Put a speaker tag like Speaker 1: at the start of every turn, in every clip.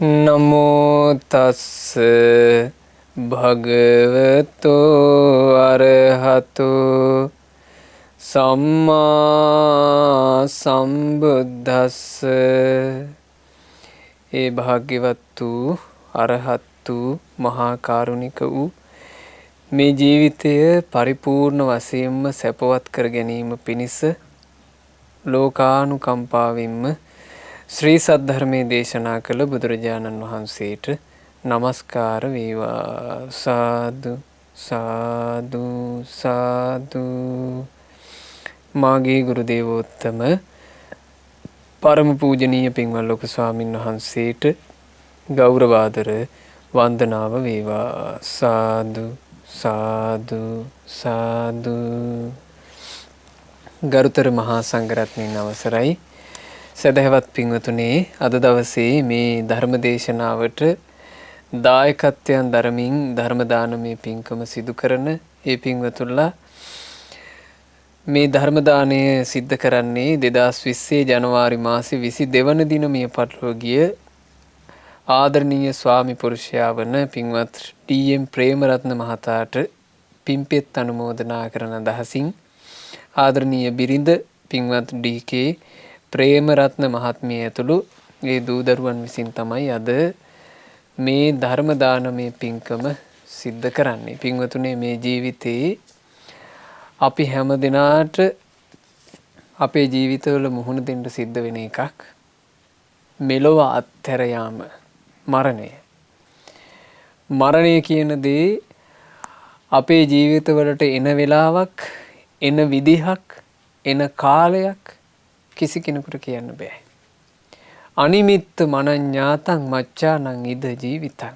Speaker 1: නමෝ තස්ස භගවතෝ අරහතෝ සම්මා සම්බුද්දස්ස. ඒ භාග්‍යවත් වූ අරහත් වූ මහා කරුණික වූ මේ ජීවිතය පරිපූර්ණ වශයෙන්ම සැපවත් කර ගැනීම පිණිස ලෝකානුකම්පාවෙන්ම ශ්‍රී සද්ධර්මයේ දේශනා කළ බුදුරජාණන් වහන්සේට නමස්කාර වේවා. සාදු සාදු සාදු. මාගේ ගුරු දේවෝත්තම පරම පූජනීය පින්වත් ලොකු ස්වාමින් වහන්සේට ගෞරවාදර වන්දනාව වේවා. සාදු සාදු සාදු. ගරුතර මහා සංඝරත්නයන් අවසරයි. සදහවත් පින්වතුනේ, අද දවසේ මේ ධර්ම දේශනාවට දායකත්වයන් දරමින් ධර්ම දානමය පින්කම සිදු කරන ඒ පින්වතුන්ලා මේ ධර්ම දානය සිද්ධ කරන්නේ 2020 ජනවාරි මාසේ 22 වන දින මිය පරලොව ගිය ආදරණීය ස්වාමි පුරුෂයා වන පින්වත් ටී.එම්. ප්‍රේමරත්න මහතාට පින්පෙත් අනුමෝදනා කරන අදහසින් ආදරණීය බිරිඳ පින්වත් ඩී.කේ. ප්‍රේමරත්න මහත්මිය ඇතුළු ඒ දූදරුවන් විසින් තමයි අද මේ ධර්ම දානමය පින්කම සිද්ධ කරන්නේ. පින්වතුනේ, මේ ජීවිතේ අපි හැම දිනාට අපේ ජීවිතවල මුහුණ දෙන්න සිද්ධ වෙන එකක් මෙලොව අත්හැර යාම, මරණය. මරණය කියන දේ අපේ ජීවිතවලට එන වෙලාවක්, එන විදිහක්, එන කාලයක් කිසි කෙනෙකුට කියන්න බෑ. අනිමිත්ත මනඤ්ඤාතං මච්ඡානං ඉද ජීවිතං.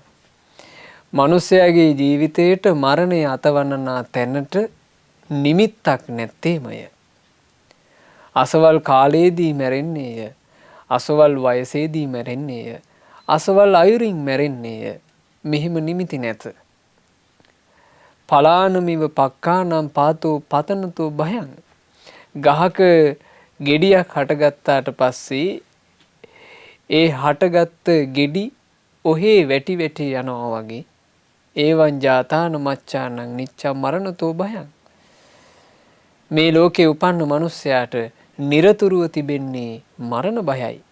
Speaker 1: මනුස්සයාගේ ජීවිතයට මරණය අතවන්නනා තැනට නිමිත්තක් නැත්තේමය. අසවල් කාලයේදී මැරෙන්නේය, අසවල් වයසේදී මැරෙන්නේය, අසවල් අයුරින් මැරෙන්නේය. මෙහිම නිමිති නැත. පලානමිව පක්කානම් පාතෝ පතනතෝ භයං. ගහක ගෙඩියක් හටගත්තාට පස්සේ ඒ හටගත්ත ගෙඩි ඔහේ වැටි වැටි යනවා වගේ ඒවන් ජාතාන මච්ඡානං නිච්චම් මරණතෝ භයං. මේ ලෝකේ උපන්න මිනිස්යාට නිරතුරුව තිබෙන්නේ මරණ බයයි.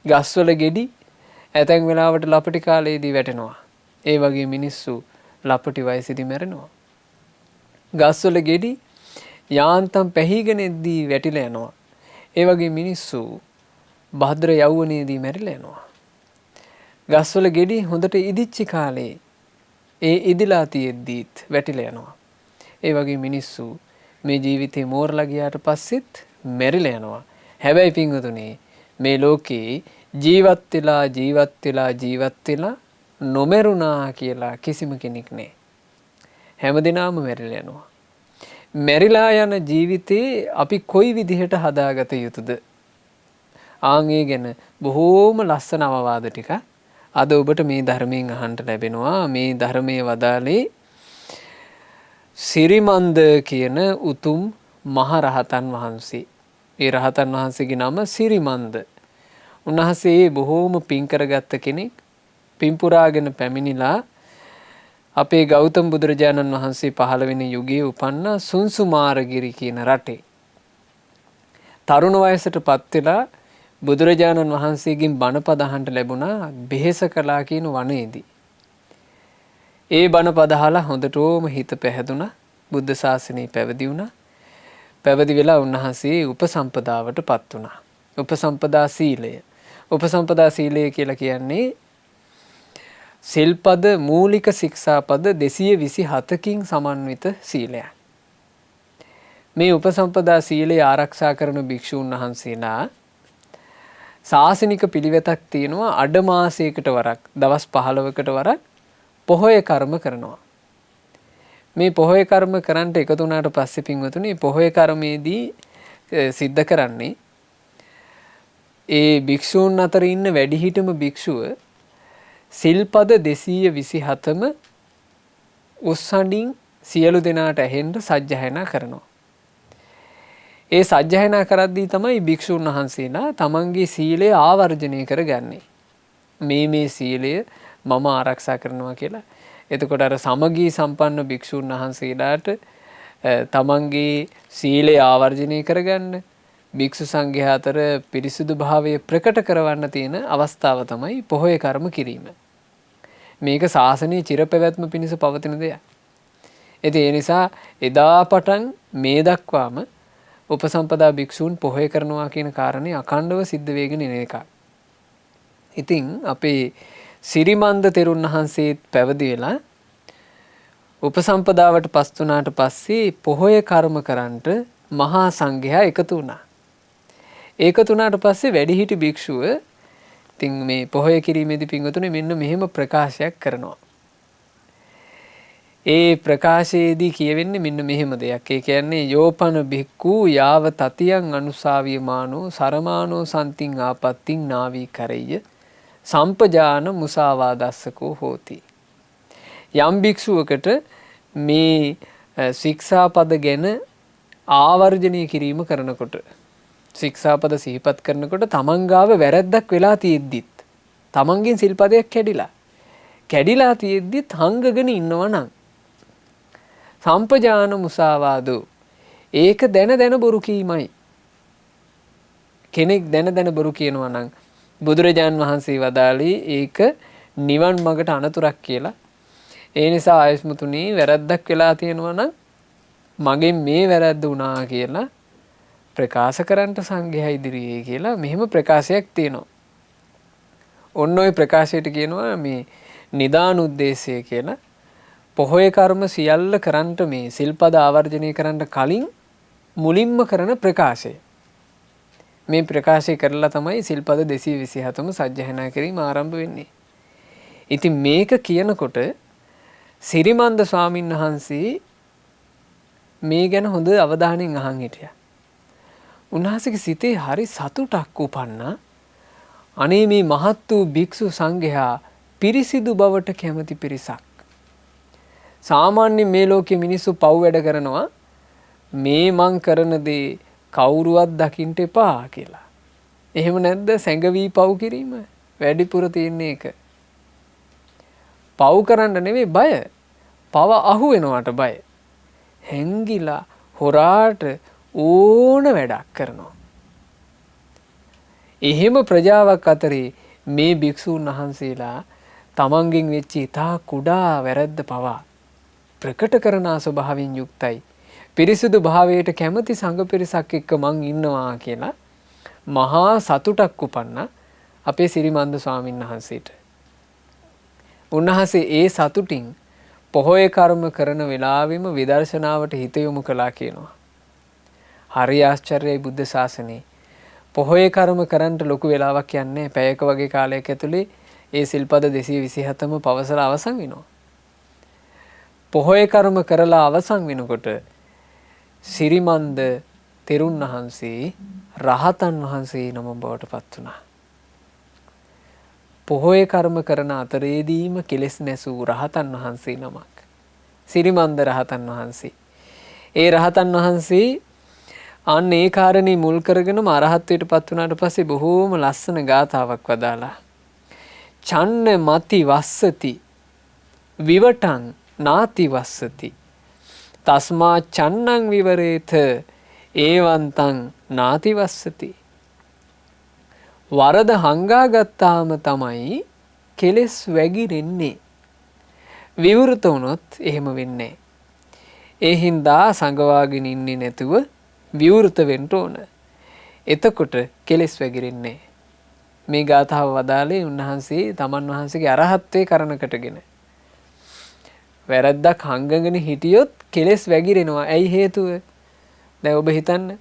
Speaker 1: ගස්වල ගෙඩි ඇතැම් වෙලාවට ලපටි කාලයේදී වැටෙනවා. ඒ වගේ මිනිස්සු ලපටි වයසේදී මැරෙනවා. ගස්වල ගෙඩි යාන්තම් පැහිගෙන එද්දී වැටිලා යනවා. ඒ වගේ මිනිස්සු භද්‍ර යෞවනයේදී මැරිලා යනවා. ගස්වල ගෙඩි හොඳට ඉදිච්ච කාලේ ඒ ඉදිලා තියෙද්දීත් වැටිලා යනවා. ඒ වගේ මිනිස්සු මේ ජීවිතේ මෝරලා ගියාට පස්සෙත් මැරිලා යනවා. හැබැයි පින්වතුනේ, මේ ලෝකේ ජීවත් වෙලා නොමරුණා කියලා කිසිම කෙනෙක් නැහැ. හැමදෙනාම මැරිලා යනවා. මැරිලා යන ජීවිතේ අපි කොයි විදිහට හදාගත යුතුද? ආන්ගේ ගැන බොහෝම ලස්සන අවවාද ටික අද ඔබට මේ ධර්මයෙන් අහන්න ලැබෙනවා. මේ ධර්මයේ වදාළේ සිරිමන්ද කියන උතුම් මහ රහතන් වහන්සේ. ඒ රහතන් වහන්සේගේ නම සිරිමන්ද. උන්වහන්සේ බොහෝම පින් කරගත්ත කෙනෙක්. පින් පුරාගෙන පැමිණිලා අපේ ගෞතම බුදුරජාණන් වහන්සේ පහළ වෙන යුගයේ උපන්න සුන්සුමාරගිරි කියන රටේ තරුණ වයසට පත් වෙලා බුදුරජාණන් වහන්සේගෙන් බණපද අහන්න ලැබුණා බෙහෙස කළා කියන වනයේදී. ඒ බණපද අහලා හොඳටම හිත පැහැදුනා. බුද්ධ ශාසනය පැවිදි වුණා. පැවිදි වෙලා උන්වහන්සේ උපසම්පදාවට පත් වුණා. උපසම්පදා සීලය. උපසම්පදා සීලය කියලා කියන්නේ සිල්පද මූලික ශික්ෂාපද 227කින් සමන්විත සීලයක්. මේ උපසම්පදා සීලය ආරක්ෂා කරන භික්ෂූන් වහන්සේලා ශාසනික පිළිවෙතක් තියෙනවා. අඩ මාසයකට වරක්, දවස් 15කට වරක් පොහොය කර්ම කරනවා. මේ පොහොය කර්ම කරන්නට එකතු වුණාට පස්සේ පින්වතුනි, පොහොය කර්මයේදී සිද්ධ කරන්නේ ඒ භික්ෂූන් අතර ඉන්න වැඩිහිටියම භික්ෂුව සිල්පද 227ම උස්සඬින් සියලු දෙනාට ඇහෙන්න සජ්ජායනා කරනවා. ඒ සජ්ජායනා කරද්දී තමයි භික්ෂුන් වහන්සේලා තමන්ගේ සීලය ආවර්ජනය කරගන්නේ. මේ සීලය මම ආරක්ෂා කරනවා කියලා. එතකොට අර සමගී සම්පන්න භික්ෂුන් වහන්සේලාට තමන්ගේ සීලය ආවර්ජනය කරගන්න භික්ෂු සංඝයා අතර පිරිසිදු භාවය ප්‍රකට කරවන්න තියෙන අවස්ථාව තමයි පොහොය කර්ම කිරීම. මේක ශාසනයේ චිරපැවැත්ම පිණිස පවතින දෙයක්. ඉතින් ඒ නිසා එදා පටන් මේ දක්වාම උපසම්පදා භික්ෂූන් පොහොය කරනවා කියන කාරණේ අඛණ්ඩව සිද්ධ වෙගෙන එන එකක්. ඉතින් අපේ සිරිමන්ද තෙරුන් වහන්සේත් පැවිදි වෙලා උපසම්පදාවට පස් වුණාට පස්සේ පොහොය කර්ම කරන්නට මහා සංඝයා එකතු වුණා. එකතු වුණාට පස්සේ වැඩිහිටි භික්ෂුව ඉතින් මේ පොහොය කිරීමේදී පින්වතුනි මෙන්න මෙහෙම ප්‍රකාශයක් කරනවා. ඒ ප්‍රකාශයේදී කියවෙන්නේ මෙන්න මෙහෙම දෙයක්. ඒ කියන්නේ යෝපන භික්ඛු යාව තතියං අනුසාවියමානෝ සරමානෝ සම්තිං ආපත්තිං නාවී කරෙය්‍ය සම්පජාන මුසාවාදස්සකෝ හෝති. යම් භික්ෂුවකට මේ ශික්ෂාපද ගැන ආවර්ජනය කිරීම කරනකොට ශික්ෂාපද සිහිපත් කරනකොට තමන් ගාව වැරැද්දක් වෙලා තියෙද්දිත් තමන්ගෙන් සිල්පදයක් කැඩිලා තියෙද්දිත් හංගගෙන ඉන්නවා නම් සම්පජාන මුසාවාදෝ ඒක දැන බොරු කීමයි. කෙනෙක් දැන බොරු කියනවා නම් බුදුරජාන් වහන්සේ වදාළේ ඒක නිවන් මඟට අනතුරක් කියලා. ඒ නිසා ආයස්මතුනි වැරද්දක් වෙලා තියෙනවා නම් මගෙන් මේ වැරද්ද වුණා කියලා ප්‍රකාශ කරන්නට සංඝයා ඉදිරියේ කියලා මෙහෙම ප්‍රකාශයක් තියෙනවා. ඔන්න ඔය ප්‍රකාශයට කියනවා මේ නිදාන උද්දේශය කියලා. පොහොය කර්ම සියල්ල කරන්නට මේ සිල්පද ආවර්ජනය කරන්න කලින් මුලින්ම කරන ප්‍රකාශය. මේ ප්‍රකාශය කරලා තමයි සිල්පද 227ම සජ්ජහායනා කිරීම ආරම්භ වෙන්නේ. ඉතින් මේක කියනකොට සිරිමන්ද ස්වාමීන් වහන්සේ මේ ගැන හොඳ අවධානයෙන් අහන් හිටියා. උන්වහන්සේගේ සිතේ හරි සතුටක් උපන්නා. අනේ මේ මහත් වූ භික්ෂු සංඝයා පිරිසිදු බවට කැමති පිරිසක්. සාමාන්‍ය මේ ලෝකයේ මිනිස්සු පව් වැඩ කරනවා මේ මං කරන දේ කවුරුවත් දකින්න එපා කියලා. එහෙම නැද්ද සැඟවී පව් කිරීම? වැඩිපුර තියෙන එක. පව් කරන්න නෙවෙයි බය. පව අහු වෙනවට බය. හැංගිලා හොරාට ඕන වැඩක් කරනවා. එහෙම ප්‍රජාවක් අතරේ මේ භික්ෂූන් වහන්සේලා තමන්ගෙන් වෙච්ච ඉතා කුඩා වැරද්ද පවා ප්‍රකට කරන ස්වභාවයෙන් යුක්තයි. පිරිසුදු භාවයට කැමති සංඝ පිරිසක් එක්ක මං ඉන්නවා කියලා මහා සතුටක් උපන්න අපේ සිරිමන්ද ස්වාමීන් වහන්සේට. උන්වහන්සේ ඒ සතුටින් පොහොය කර්ම කරන වෙලාවෙම විදර්ශනාවට හිත යොමු කළා කියනවා. හරි ආශ්චර්යයි බුද්ධ ශාසනයේ. පොහොය කර්ම කරන්නට ලොකු වෙලාවක් යන්නේ පැයක වගේ කාලයක් ඇතුලේ ඒ සිල්පද 227ම පවසලා අවසන් වෙනවා. පොහොය කර්ම කරලා අවසන් වෙනකොට සිරිමන්ද තෙරුන් වහන්සේ රහතන් වහන්සේ නම බවට පත් වුණා. පොහොය කර්ම කරන අතරේදීම කෙලෙස් නැසූ රහතන් වහන්සේ නමක්. සිරිමන්ද රහතන් වහන්සේ. ඒ රහතන් වහන්සේ අන්න ඒ කාරණේ මුල් කරගෙනම අරහත්ත්වයට පත් වුණාට පස්සේ බොහෝම ලස්සන ගාථාවක් වදාලා. චන්න මති වස්සති විවටං නාති වස්සති තස්මා චන්නං විවරේත ඒවන්තං නාති වස්සති. වරද හංගාගත්තාම තමයි කෙලෙස් වැగిරෙන්නේ. විවෘත වුණොත් එහෙම වෙන්නේ. ඒ හින්දා සංගවාගෙන ඉන්නේ නැතුව විවෘත වෙන්න ඕන. එතකොට කෙලෙස් වැగిරෙන්නේ. මේ ගාථාව වදාළේ උන්වහන්සේ තමන් වහන්සේගේ අරහත්ත්වයේ කරණකටගෙන. වැරද්දක් හංගගෙන හිටියොත් කෙලෙස් වැగిරෙනවා. ඇයි හේතුව? දැන් ඔබ හිතන්න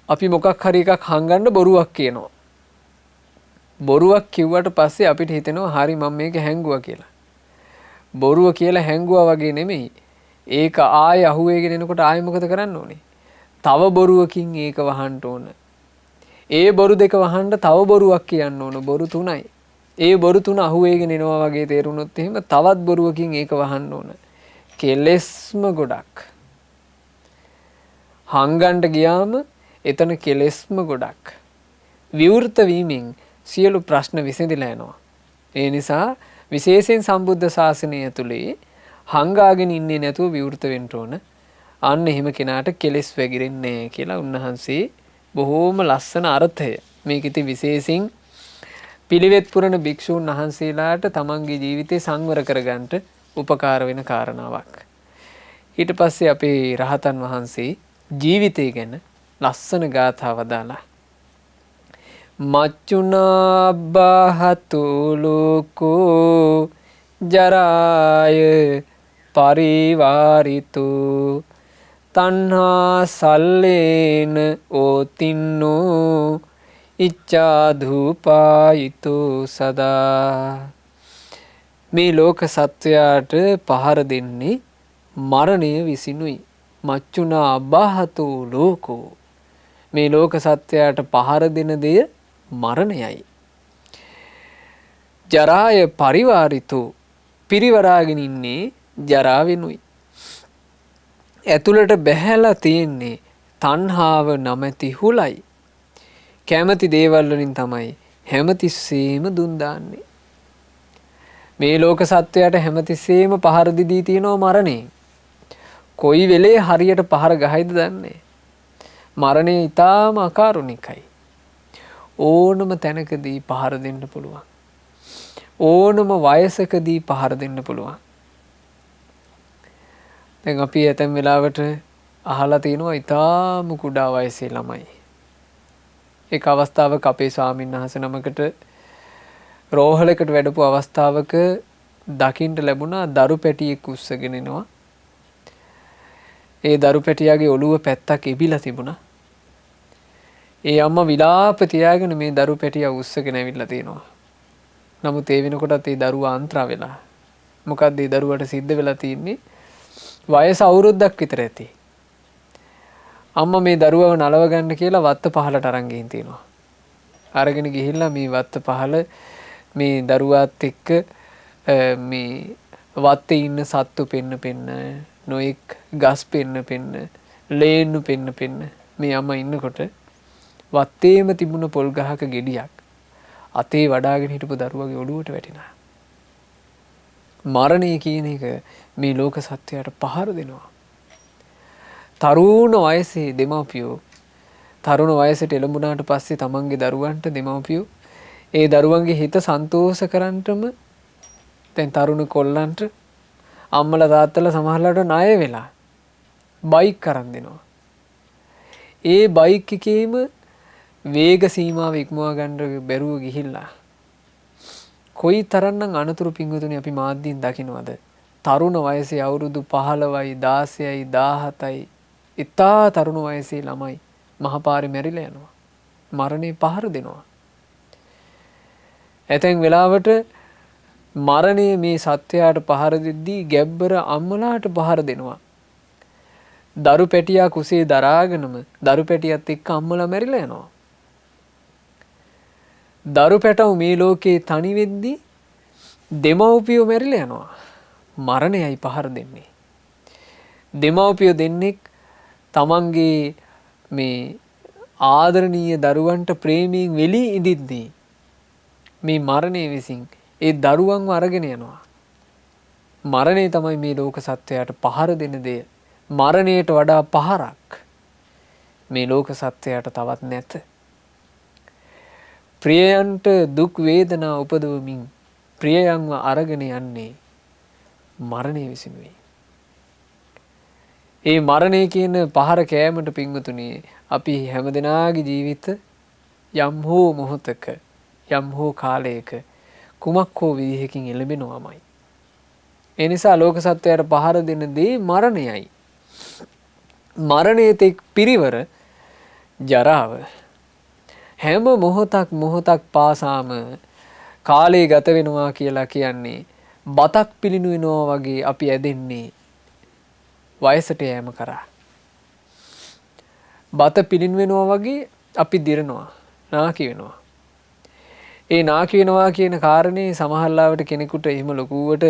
Speaker 1: අපි මොකක් හරි එකක් හංගන්න බොරුවක් කියනවා. බොරුවක් කිව්වට පස්සේ අපිට හිතෙනවා හරි මම මේක හැංගුවා කියලා. බොරුව කියලා හැංගුවා වගේ නෙමෙයි. ඒක ආයෙ අහුවේගෙන එනකොට ආයෙ මොකද කරන්න ඕනේ? තව බොරුවකින් ඒක වහන්න ඕන. ඒ බොරු දෙක වහන්න තව බොරුවක් කියන්න ඕන. බොරු තුනයි. ඒ බොරු තුන අහුවේගෙන එනවා වගේ තේරුණොත් එහෙම තවත් බොරුවකින් ඒක වහන්න ඕන. කෙලෙස්ම ගොඩක්. හංගන්න ගියාම එතන කෙලෙස්ම ගොඩක්. විවෘත වීමෙන් සියලු ප්‍රශ්න විසඳිලා යනවා. ඒ නිසා විශේෂයෙන් සම්බුද්ධ ශාසනය ඇතුලේ හංගාගෙන ඉන්නේ නැතුව විවෘත වෙන්න ඕන. අන්න එහෙම කෙනාට කෙලෙස් වැగిරෙන්නේ කියලා උන්වහන්සේ බොහෝම ලස්සන අර්ථය මේකෙති විශේෂයෙන් පිළිවෙත් පුරන භික්ෂූන් වහන්සේලාට තමන්ගේ ජීවිතේ සංවර කරගන්නට උපකාර වෙන කාරණාවක්. ඊට පස්සේ අපේ රහතන් වහන්සේ ජීවිතය ගැන ලස්සන ගාථාව දාලා මච්චුනාබ්බහතු ලෝකෝ ජරාය පරිවාරිතු තණ්හා සල්ලේන ඕතින්නෝ ඉච්ඡාධූපායිතු සදා. මේ ලෝක සත්වයාට පහර දෙන්නේ මරණය විසිනුයි. මච්චුනා අබ්බහතු ලෝකෝ. මේ ලෝක සත්වයාට පහර දෙන දෙය මරණයයි. ජරාය පරිවාරිතු පිරිවරාගෙන ඉන්නේ ජරාවෙනුයි. ඇතුළට බැහැලා තියෙන්නේ තණ්හාව නැමැති හුලයි. කැමති දේවල් වලින් තමයි හැමතිස්සෙම දුන් දාන්නේ. මේ ලෝක සත්වයාට හැමතිස්සෙම පහර දීදී තියෙනවා මරණය. කොයි වෙලේ හරියට පහර ගහයිද දන්නේ. මරණය ඊටාම අකාරුණිකයි. ඕනම තැනකදී පහර දෙන්න පුළුවන්. ඕනම වයසකදී පහර දෙන්න පුළුවන්. දැන් අපි ඇතැම් වෙලාවට අහලා තිනවා ඊටාම කුඩා වයසේ ළමයි. එක් අවස්ථාවක අපේ ස්වාමීන් වහන්සේ නමකට රෝහලකට වැඩපු අවස්ථාවක දකින්න ලැබුණා දරු පැටියෙක් උස්සගෙන එනවා. ඒ දරු පැටියාගේ ඔළුව පැත්තක් එබිලා තිබුණා. ඒ අම්මා විලාප තියාගෙන මේ දරු පැටියා උස්සගෙන ඇවිල්ලා තිනවා. නමුත් ඒ වෙනකොටත් ඒ දරුවා අන්ත්‍රා වෙලා. මොකද්ද ඒ දරුවට සිද්ධ වෙලා තියෙන්නේ? වයස අවුරුද්දක් විතර ඇති. අම්මා මේ දරුවව නලව ගන්න කියලා වත්ත පහලට අරන් ගිහින් තිනවා. අරගෙන ගිහිල්ලා මේ වත්ත පහල මේ දරුවාත් එක්ක මේ වත්තේ ඉන්න සත්තු පෙන්න නොඑක් ගස් පෙන්න ලේන්නු පෙන්න මේ අම්මා ඉන්නකොට වත්තේම තිබුණ පොල් ගහක ගෙඩියක් අතේ වඩාගෙන හිටපු දරුවගේ ඔළුවට වැටිනා. මරණය කියන එක මේ ලෝක සත්‍යයට පහර දෙනවා. තරුණ වයසේ දෙමව්පියෝ තරුණ වයසට එළඹුණාට පස්සේ තමන්ගේ දරුවන්ට දෙමව්පියෝ ඒ දරුවන්ගේ හිත සන්තෝෂ කරන්නටම දැන් තරුණ කොල්ලන්ට අම්මලා තාත්තලා සමහරලාට ණය වෙලා බයික් අරන් දෙනවා. ඒ බයික් එකේම වේග සීමාව ඉක්මවා ගන්න බැරුව ගිහිල්ලා කොයි තරම්නම් අනතුරු පිංගුතුනි අපි මාධ්‍යයෙන් දකින්නවද? තරුණ වයසේ අවුරුදු 15යි 16යි 17යි ඉතා තරුණ වයසේ ළමයි මහපාරේ මැරිලා යනවා. මරණය පහර දෙනවා. ඇතැම් වෙලාවට මරණය මේ සත්වයාට පහර දෙද්දී ගැබ්බර අම්මලාට පහර දෙනවා. දරු පැටියා කුසේ දරාගෙනම දරු පැටියත් එක්ක අම්මලා මැරිලා යනවා. දරු පැටව මේ ලෝකේ තනි වෙද්දී දෙමව්පියෝ මැරිලා යනවා. මරණයයි පහර දෙන්නේ. දෙමව්පියෝ දෙන්නෙක් තමන්ගේ මේ ආදරණීය දරුවන්ට ප්‍රේමයෙන් වෙලී ඉඳිද්දී මේ මරණය විසින් ඒ දරුවන්ව අරගෙන යනවා. මරණය තමයි මේ ලෝක සත්වයාට පහර දෙන දෙය. මරණයට වඩා පහරක් මේ ලෝක සත්වයාට තවත් නැත. ප්‍රියයන්ට දුක් වේදනා උපදවමින් ප්‍රියයන්ව අරගෙන යන්නේ මරණය විසිනුයි. ඒ මරණය කියන පහර කෑමට පිංගුතුනි අපි හැමදෙනාගේ ජීවිත යම් හෝ මොහොතක යම් හෝ කාලයක කුමක් හෝ විදිහකින් එළඹෙනවාමයි. ඒ නිසා ලෝක සත්වයාට පහර දෙන දේ මරණයයි. මරණයේ තෙක් පිරිවර ජරාව. හැම මොහොතක් පාසාම කාලය ගත වෙනවා කියලා කියන්නේ බතක් පිළිණු වෙනවා වගේ අපි ඇදෙන්නේ වයසට යෑම කරා. බත පිළිණු වෙනවා වගේ අපි දිරනවා, නාකි වෙනවා. ඒ නාකි වෙනවා කියන කාරණේ සමහරවිට කෙනෙකුට එහෙම ලොකුවට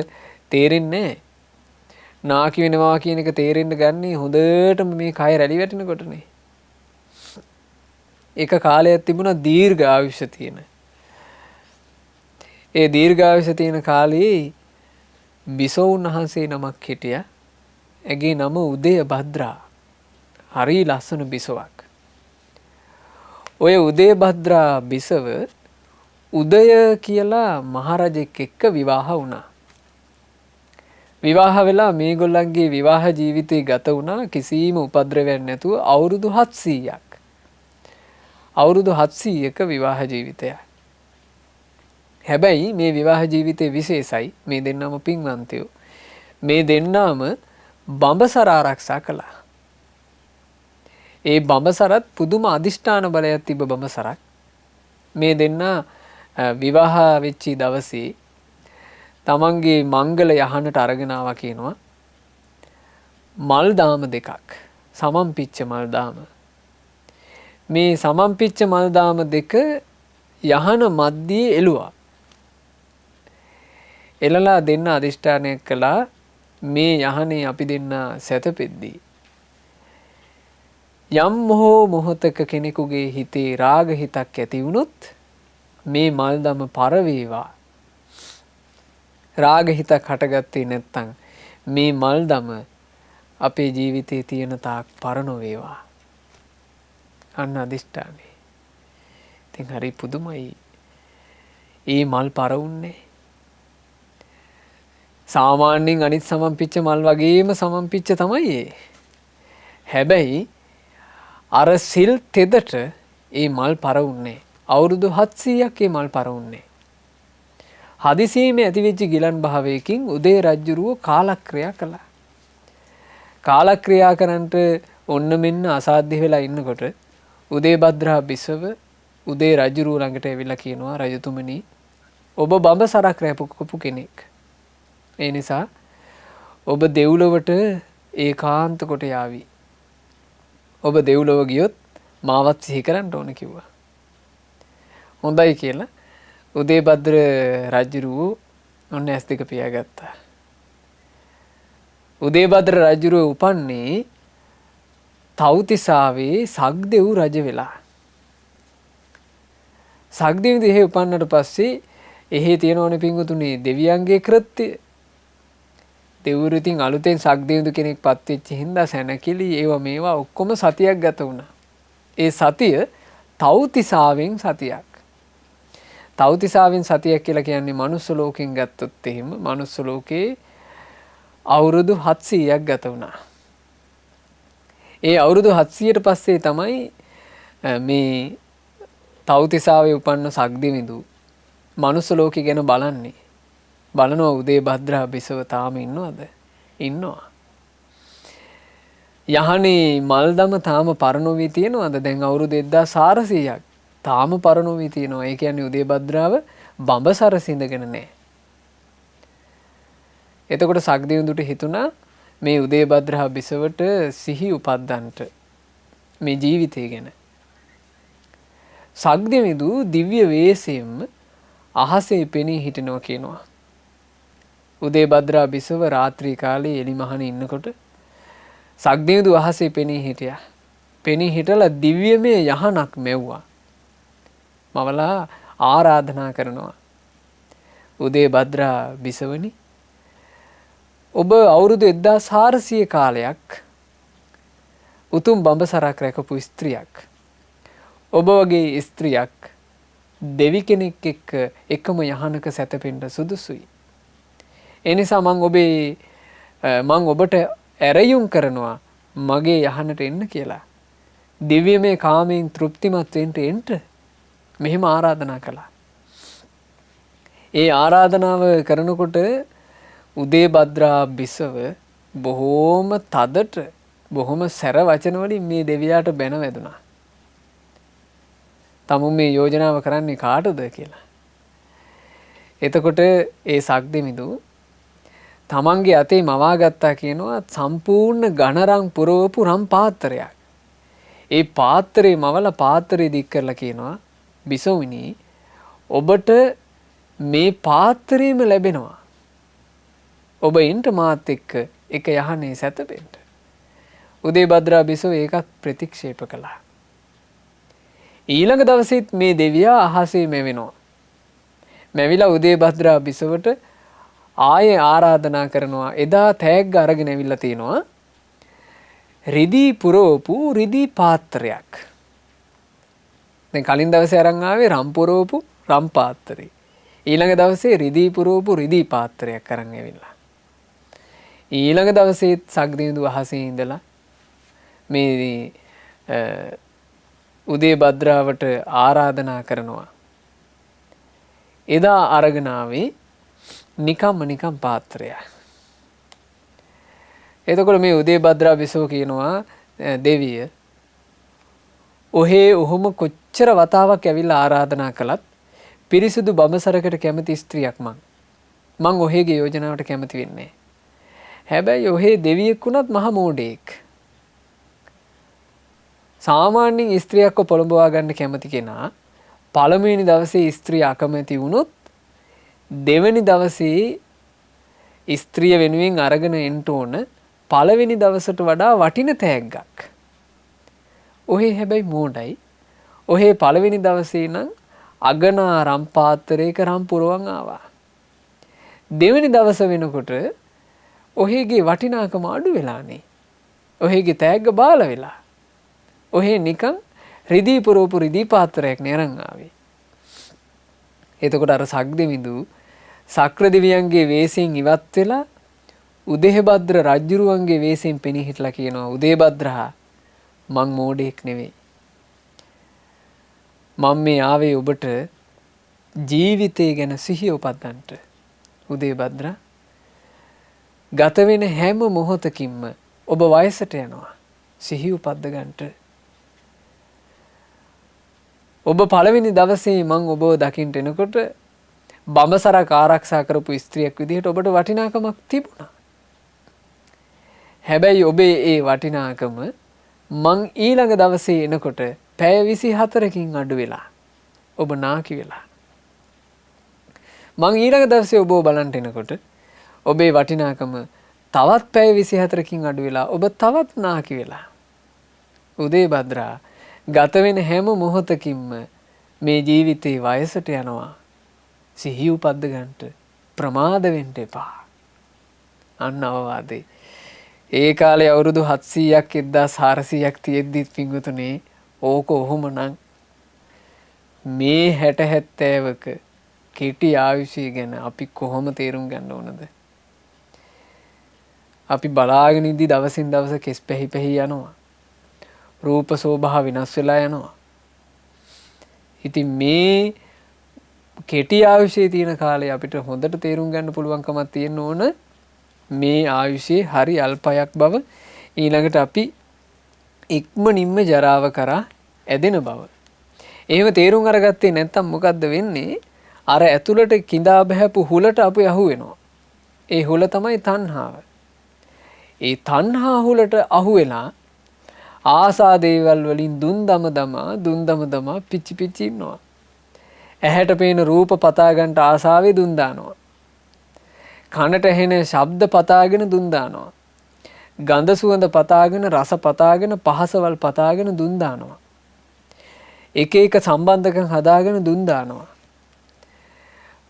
Speaker 1: තේරෙන්නේ නැහැ. නාකි වෙනවා කියන එක තේරෙන්න ගන්නේ හොඳටම මේ කය රැලි වැටෙනකොටනේ. එක කාලයක් තිබුණා දීර්ඝ ආයුෂ තියෙන. ඒ දීර්ඝායුෂ තියෙන කාලේ බිසෝන් වහන්සේ නමක් හිටියා. ඇගේ නම උදය භද්‍රා. හරි ලස්සන බිසවක්. ඔය උදය භද්‍රා බිසව උදය කියලා මහරජෙක් එක්ක විවාහ වුණා. විවාහ වෙලා මේගොල්ලන්ගේ විවාහ ජීවිතේ ගත වුණා කිසිම උපද්‍රවයක් නැතුව අවුරුදු 700ක්. අවුරුදු 700ක විවාහ ජීවිතයක්. හැබැයි මේ විවාහ ජීවිතේ විශේෂයි. මේ දෙන්නම පින්වන්තයෝ. මේ දෙන්නම බඹසර ආරක්ෂා කළා. ඒ බඹසරත් පුදුම අදිෂ්ඨාන බලයක් තිබ්බ බඹසරක්. මේ දෙන්න විවාහ වෙච්චි දවසේ තමන්ගේ මංගල යහනට අරගෙන ආවා කියනවා. මල් දාම දෙකක්. සමම්පිච්ච මල් දාම. මේ සමම්පිච්ච මල් දාම දෙක යහන මැද්දේ එළුවා. එළලා දෙන්න අදිෂ්ඨානයක් කළා මේ යහනේ අපි දෙන්න සැතපෙද්දී යම් මොහොතක කෙනෙකුගේ හිතේ රාග හිතක් ඇති වුණොත් මේ මල්දම පරවේවා. රාග හිතක් හටගත්තේ නැත්නම් මේ මල්දම අපේ ජීවිතේ තියෙන තාක් පරණ වේවා. අන්න අදිෂ්ඨානේ. ඉතින් හරි පුදුමයි. ඒ මල් පරවුන්නේ සාමාන්‍යයෙන් අනිත් සමම්පිච්ච මල් වගේම සමම්පිච්ච තමයි ඒ. හැබැයි අර සිල් තෙදට ඒ මල් පරවුන්නේ. අවුරුදු 700ක් ඒ මල් පරවුන්නේ. හදිසියෙම ඇතිවෙච්ච ගිලන් භාවයකින් උදේ රජුරුව කාලක්‍රියා කළා. කාලක්‍රියා කරන්නට ඔන්න මෙන්න අසාධ්‍ය වෙලා ඉන්නකොට උදේ භද්‍රා බිසව උදේ රජුරුව ළඟට ඇවිල්ලා කියනවා රජතුමනි ඔබ බඹසරක් රැපුකපු කෙනෙක්. ඒ නිසා ඔබ දෙව්ලොවට ඒකාන්ත කොට යාවි. ඔබ දෙව්ලොව ගියොත් මාවත් සිහි කරන්න ඕන කිව්වා. හොඳයි කියලා උදේභද්‍ර රජුරුව ඔන්න ඇස් දෙක පියාගත්තා. උදේභද්‍ර රජුරුව උපන්නේ තව්තිසාවේ සක්දෙව් රජ වෙලා. සක්දෙව් දෙහි උපන්නට පස්සේ එහි තියෙනවනේ පිංගුතුනි දෙවියන්ගේ කෘත්‍ය. දෙවිවරු ඉතින් අලුතෙන් සක්දෙව්දු කෙනෙක් පත් වෙච්ච හින්දා සැනකිලි ඒවා මේවා ඔක්කොම සතියක් ගත වුණා. ඒ සතිය තව්තිසාවෙන් සතියක්. තව්තිසාවෙන් සතියක් කියලා කියන්නේ මනුස්ස ලෝකෙන් ගත්තොත් එහෙම මනුස්ස ලෝකේ අවුරුදු 700ක් ගත වුණා. ඒ අවුරුදු 700ට පස්සේ තමයි මේ තව්තිසාවේ උපන්න සක්දෙවිඳු මනුස්ස ලෝකෙ ගැන බලන්නේ. බලනවා උදේ භද්‍රා බිසව තාම ඉන්නවද? ඉන්නවා. යහනේ මල්දම තාම පරණ වී තියෙනවද? දැන් අවුරුදු 1400ක් තාම පරණ වී තියෙනවා. ඒ කියන්නේ උදේ භද්‍රාව බඹසර සිඳගෙන නැහැ. එතකොට සක්දෙවිඳුට හිතුණා මේ උදේ භද්‍රා බිසවට සිහි උපද්දන්ට මේ ජීවිතය ගැන. සක්දෙවිඳු දිව්‍ය වේශයෙන්ම අහසේ පෙනී හිටිනවා කියනවා. උදේ භද්‍රා බිසව රාත්‍රී කාලේ එලිමහනේ ඉන්නකොට සක්දෙවිඳු අහසේ පෙනී හිටියා. පෙනී හිටලා දිව්‍යමය යහනක් මෙව්වා. මවලා ආරාධනා කරනවා. උදේ භද්‍රා බිසවනි ඔබ අවුරුදු 1400 කාලයක් උතුම් බඹසරක් රැකපු ස්ත්‍රියක්. ඔබ වගේ ස්ත්‍රියක් දෙවි කෙනෙක් එක්ක එකම යහනක සැතපෙන්න සුදුසුයි. ඒ නිසා මං ඔබට ඇරයුම් කරනවා මගේ යහනට එන්න කියලා. දිව්‍යමය කාමයෙන් තෘප්තිමත් වෙන්න එන්න මෙහෙම ආරාධනා කළා. ඒ ආරාධනාව කරනකොට උදේ භද්‍රා බිසව බොහෝම තදට බොහොම සැර වචන වලින් මේ දෙවියාට බැන වැදුනා. තමුන් මේ යෝජනාව කරන්නේ කාටද කියලා. එතකොට ඒ සක්දෙවිඳු තමන්ගේ අතේ මවා ගත්තා කියනවා සම්පූර්ණ ඝනරම් පුරවපු රම් පාත්‍රයක්. ඒ පාත්‍රේ මවල පාත්‍රේ දික් කරලා කියනවා බිසෝවිනි ඔබට මේ පාත්‍රේම ලැබෙනවා. ඔබ ඉන්ට මාත් එක්ක එක යහනේ සැතපෙන්න. උදේ භද්‍රා බිසව ඒකත් ප්‍රතික්ෂේප කළා. ඊළඟ දවසෙත් මේ දෙවියා අහසේ මෙවෙනවා. මැවිලා උදේභද්‍රා බිසවට ආයේ ආරාධනා කරනවා. එදා තෑග්ග අරගෙන ඇවිල්ලා තිනවා රිදී පුරවපු රිදී පාත්‍රයක්. දැන් කලින් දවසේ අරන් ආවේ රම් පුරවපු රම් පාත්‍රේ. ඊළඟ දවසේ රිදී පුරවපු රිදී පාත්‍රයක් අරන් ඇවිල්ලා. ඊළඟ දවසේ සක්දිවිඳු අහසේ ඉඳලා මේ උදේභද්‍රාවට ආරාධනා කරනවා. එදා අරගෙන ආවේ නිකම් පාත්‍රය. එතකොට මේ උදේභද්‍රා බිසව කියනවා දෙවිය ඔහේ ඔහොම කොච්චර වතාවක් ඇවිල්ලා ආරාධනා කළත් පිරිසුදු බඹසරකට කැමති ස්ත්‍රියක් මං ඔහේගේ යෝජනාවට කැමති වෙන්නේ. හැබැයි ඔහේ දෙවියෙක් වුණත් මහ මෝඩයෙක්. සාමාන්‍යයෙන් ස්ත්‍රියක්ව පොළඹවා ගන්න කැමති කෙනා පළමුවෙනි දවසේ ස්ත්‍රිය අකමැති වුණොත් දෙවෙනි දවසේ ස්ත්‍රිය වෙනුවෙන් අරගෙන එන්න ඕන පළවෙනි දවසට වඩා වටින තෑග්ගක්. ඔහේ හැබැයි මෝඩයි. ඔහේ පළවෙනි දවසේ නම් අගනා රම් පාත්‍රයක රම් පුරවන් ආවා. දෙවෙනි දවස වෙනකොට ඔහේගේ වටිනාකම අඩු වෙලානේ. ඔහේගේ තෑග්ග බාල වෙලා. ඔහේ නිකන් රිදී පුරවපු රිදී පාත්‍රයක් නෙරන් ආවේ. එතකොට අර සක්දෙවිඳු සක්‍ර දෙවියන්ගේ වෙස්යෙන් ඉවත් වෙලා උදේභද්‍ර රජුරුවන්ගේ වෙස්යෙන් පෙනී හිටලා කියනවා උදේභද්‍රා මං මෝඩෙක් නෙවෙයි. මම මේ ආවේ ඔබට ජීවිතය ගැන සිහිය උපද්දන්නට. උදේභද්‍රා ගත වෙන හැම මොහොතකින්ම ඔබ වයසට යනවා. සිහිය උපද්ද ගන්නට. ඔබ පළවෙනි දවසේ මං ඔබව දකින්න එනකොට බඹසරක් ආරක්ෂා කරපු ස්ත්‍රියක් විදිහට ඔබට වටිනාකමක් තිබුණා. හැබැයි ඔබේ ඒ වටිනාකම මං ඊළඟ දවසේ එනකොට පැය 24කින් අඩු වෙලා ඔබ නාකි වෙලා. මං ඊළඟ දවසේ ඔබව බලන්න එනකොට ඔබේ වටිනාකම තවත් පැය 24කින් අඩු වෙලා ඔබ තවත් නාකි වෙලා. උදේභද්‍රා ගත වෙන හැම මොහොතකින්ම මේ ජීවිතේ වයසට යනවා. සිහිය උපද්ද ගන්නට ප්‍රමාද වෙන්න එපා. අන්න අවවාදේ. ඒ කාලේ අවුරුදු 700ක් 1400ක් තියෙද්දිත් පිංගුතුනේ ඕක ඔහොමනම් මේ 60 70ක කෙටි ආයුෂය ගැන අපි කොහොම තේරුම් ගන්න ඕනද? අපි බලාගෙන ඉඳි දවසින් දවස කෙස් පැහි පැහි යනවා. රූප සෝභා විනාශ වෙලා යනවා. ඉතින් මේ කෙටි ආයුෂයේ තියෙන කාලේ අපිට හොඳට තේරුම් ගන්න පුළුවන්කමක් තියෙන්න ඕන මේ ආයුෂයේ හරි අල්පයක් බව, ඊළඟට අපි ඉක්මනින්ම ජරාව කරා ඇදෙන බව. එහෙම තේරුම් අරගත්තේ නැත්නම් මොකද්ද වෙන්නේ? අර ඇතුළට කිඳා බහැපු හුලට අපි අහු වෙනවා. ඒ හුල තමයි තණ්හාව. ඒ තණ්හා හුලට අහු වෙලා ආසා දේවල් වලින් දුන් දම දමා පිච්චි ඉන්නවා. ඇහැට පේන රූප පතා ගන්නට ආසාවේ දුන් දානවා. කනට ඇහෙන ශබ්ද පතාගෙන දුන් දානවා. ගඳ සුවඳ පතාගෙන රස පතාගෙන පහසවල් පතාගෙන දුන් දානවා. එක එක සම්බන්ධකම් හදාගෙන දුන් දානවා.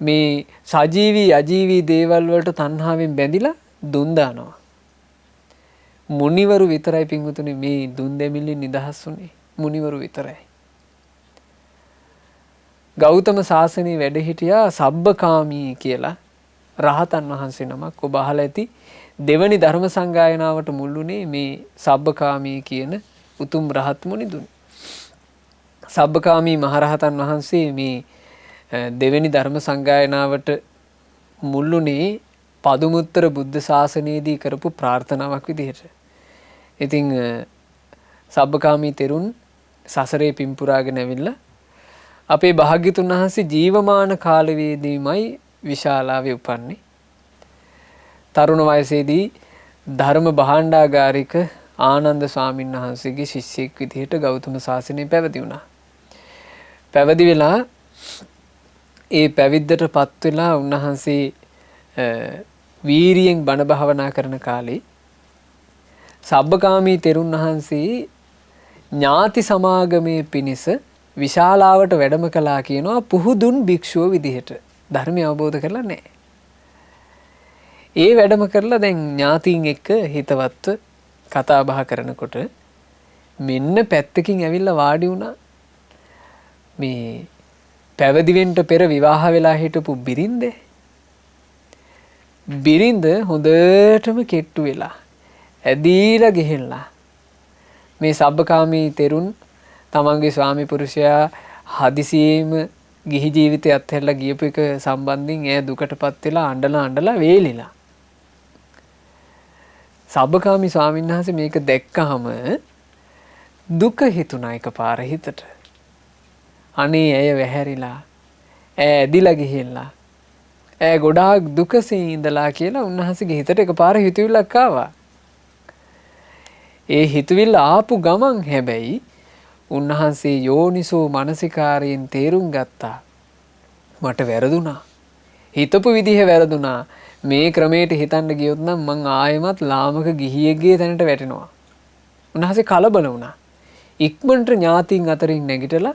Speaker 1: මේ සජීවී අජීවී දේවල් වලට තණ්හාවෙන් බැඳිලා දුන් දානවා. මුනිවරු විතරයි පිංගුතුනි මේ දුන් දෙමිල්ලෙන් නිදහස් වුනේ. මුනිවරු විතරයි. ගෞතම සාසනයේ වැඩ හිටියා සබ්බකාමී කියලා රහතන් වහන්සේ නමක්. ඔබ අහලා ඇති දෙවනි ධර්ම සංගායනාවට මුල්ුනේ මේ සබ්බකාමී කියන උතුම් රහත් මුනිදුන්. සබ්බකාමී මහරහතන් වහන්සේ මේ දෙවැනි ධර්ම සංගායනාවට මුල්ුනේ පදුමුත්තර බුද්ධ ශාසනයේදී කරපු ප්‍රාර්ථනාවක් විදිහට. ඉතින් සබ්බකාමී තෙරුන් සසරේ පිම්පුරාගෙන ඇවිල්ලා අපේ භාග්‍යතුන් වහන්සේ ජීවමාන කාලයේදීමයි විශාලාවේ උපන්නේ. තරුණ වයසේදී ධර්ම භාණ්ඩාගාරික ආනන්ද ස්වාමීන් වහන්සේගේ ශිෂ්‍යෙක් විදිහට ගෞතම සාසනය පැවිදි වුණා. පැවිදි වෙලා ඒ පැවිද්දටපත් වෙලා උන්වහන්සේ වීරියෙන් බණ භාවනා කරන කාලේ සබ්බකාමී තෙරුන් වහන්සේ ඥාති සමාගමේ පිණිස විශාලාවට වැඩම කළා කියනවා පුහුදුන් භික්ෂුව විදිහට. ධර්මය අවබෝධ කරලා නැහැ. ඒ වැඩම කරලා දැන් ඥාතීන් එක්ක හිතවත්ව කතා බහ කරනකොට මෙන්න පැත්තකින් ඇවිල්ලා වාඩි වුණා මේ පැවිදි වෙන්න පෙර විවාහ වෙලා හිටපු බිරිඳ හොඳටම කෙට්ටු වෙලා ඇදීලා ගිහිල්ලා මේ සබ්බකාමී තෙරුන් තමන්ගේ ස්වාමි පුරුෂයා හදිසියෙම ගිහි ජීවිතය අත්හැරලා ගියපු එක සම්බන්ධයෙන් එයා දුකටපත් වෙලා අඬලා වේලිලා සබ්බකාමී ස්වාමීන් වහන්සේ මේක දැක්කහම දුක හිතුණා එකපාර හිතට. අනේ ඇය වැහැරිලා ඇය ඇදිලා ගිහිල්ලා ඇය ගොඩාක් දුකසේ ඉඳලා කියලා උන්වහන්සේගේ හිතට එකපාර හිතුවිල්ලක් ආවා. ඒ හිතුවිල්ල ආපු ගමන් හැබැයි උන්වහන්සේ යෝනිසෝ මනසිකාරයෙන් තේරුම් ගත්තා. මට වැරදුනා. හිතපු විදිහ වැරදුනා. මේ ක්‍රමයට හිතන්න ගියොත් නම් මං ආයෙමත් ලාමක ගිහියෙක්ගේ තැනට වැටෙනවා. උන්වහන්සේ කලබල වුණා. ඉක්මනට ඥාතීන් අතරින් නැගිටලා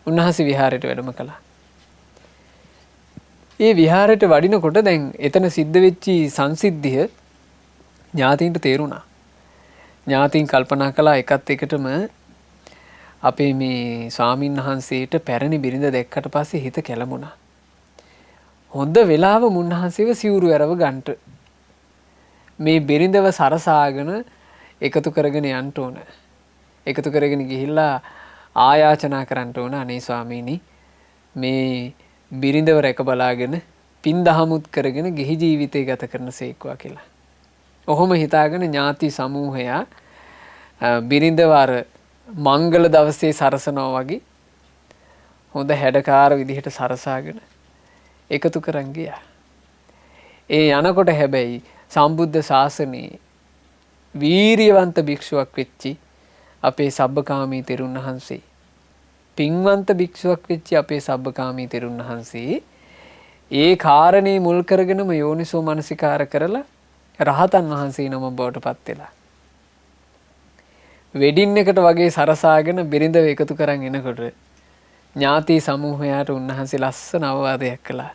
Speaker 1: උන්වහන්සේ විහාරයට වැඩම කළා. ඒ විහාරයට වඩිනකොට දැන් එතන සිද්ධ වෙච්චි සංසිද්ධිය ඥාතීන්ට තේරුණා. ඥාතීන් කල්පනා කළා එකත් එකටම අපේ මේ ස්වාමීන් වහන්සේට පැරණි බිරිඳ දැක්කට පස්සේ හිත කැළඹුණා. හොඳ වෙලාව මුන්වහන්සේව සිවුරු ඇරව ගන්නට මේ බිරිඳව සරසාගෙන එකතු කරගෙන යන්න ඕන. එකතු කරගෙන ගිහිල්ලා ආයාචනා කරන්න ඕන අනේ ස්වාමීනි මේ බිරිඳව රැක බලාගෙන පින් දහමුත් කරගෙන ගිහි ජීවිතය ගත කරන සේක්වා කියලා. ඔහොම හිතාගෙන ඥාති සමූහයා බිරිඳව අර මංගල දවසේ සරසනවා වගේ හොඳ හැඩකාර විදිහට සරසාගෙන එකතු කරන් ගියා. ඒ යනකොට හැබැයි සම්බුද්ධ ශාසනයේ වීරියවන්ත භික්ෂුවක් වෙච්චි අපේ සබ්බකාමී තෙරුන් වහන්සේ පින්වන්ත භික්ෂුවක් වෙච්චි අපේ සබ්බකාමී තෙරුන් වහන්සේ ඒ කාරණේ මුල් කරගෙනම යෝනිසෝ මනසිකාර කරලා රහතන් වහන්සේ නම බවට පත් වෙලා වෙඩින් එකට වගේ සරසාගෙන බිරිඳව එකතු කරන් එනකොට ඥාති සමූහයාට උන්වහන්සේ ලස්සන අවවාදයක් කළා.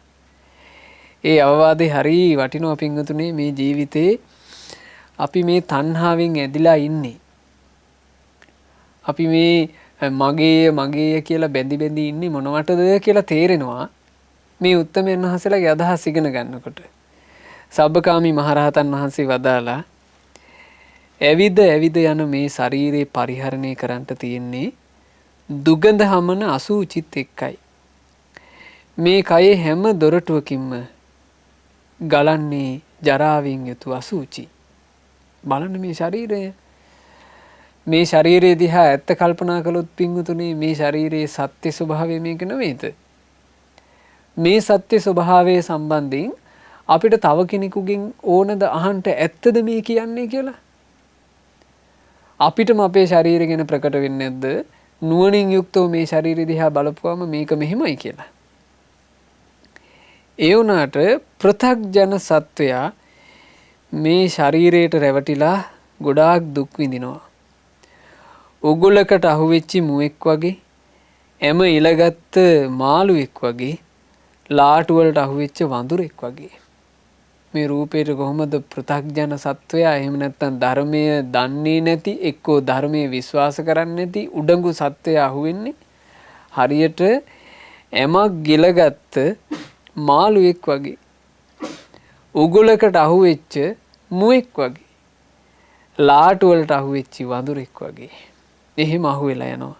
Speaker 1: ඒ අවවාදේ හරි වටිනවා පින්වතුනේ. මේ ජීවිතේ අපි මේ තණ්හාවෙන් ඇදිලා ඉන්නේ. අපි මේ මගේ කියලා බැඳි ඉන්නේ මොනවටද කියලා තේරෙනවා මේ උත්තමයන් වහන්සේලාගේ අදහස් ඉගෙන ගන්නකොට. සබ්බකාමී මහරහතන් වහන්සේ වදාලා ඇවිද යන මේ ශරීරේ පරිහරණය කරන්නට තියෙන්නේ දුගඳ හමන අසුචිත් එක්කයි. මේ කයේ හැම දොරටුවකින්ම ගලන්නේ ජරාවෙන් යුතු අසුචි. බලන්න මේ ශරීරය. මේ ශරීරය දිහා ඇත්ත කල්පනා කළොත් පින්වතුනි මේ ශරීරයේ සත්‍ය ස්වභාවය මේක නෙවෙයිද? මේ සත්‍ය ස්වභාවය සම්බන්ධයෙන් අපිට තව කෙනෙකුගෙන් ඕනද අහන්න ඇත්තද මේ කියන්නේ කියලා? අපිටම අපේ ශරීරය ගැන ප්‍රකට වෙන්නේ නැද්ද? නුවණින් යුක්තව මේ ශරීරය දිහා බලපුවම මේක මෙහෙමයි කියලා. ඒ වුණාට පෘථග්ජන සත්වයා මේ ශරීරයට රැවටිලා ගොඩාක් දුක් විඳිනවා. උගුලකට අහුවෙච්ච මුවෙක් වගේ, එම ඉලගත්ත මාළුවෙක් වගේ, ලාටු වලට අහුවෙච්ච වඳුරෙක් වගේ. මේ රූපේට කොහොමද පෘථග්ජන සත්වයා එහෙම නැත්නම් ධර්මය දන්නේ නැති එක්කෝ ධර්මයේ විශ්වාස කරන්නේ නැති උඩඟු සත්වයා අහුවෙන්නේ හරියට එමක් ගිලගත්ත මාළුවෙක් වගේ, උගුලකට අහුවෙච්ච මුවෙක් වගේ, ලාටු වලට අහුවෙච්ච වඳුරෙක් වගේ. එහෙම අහුවෙලා යනවා.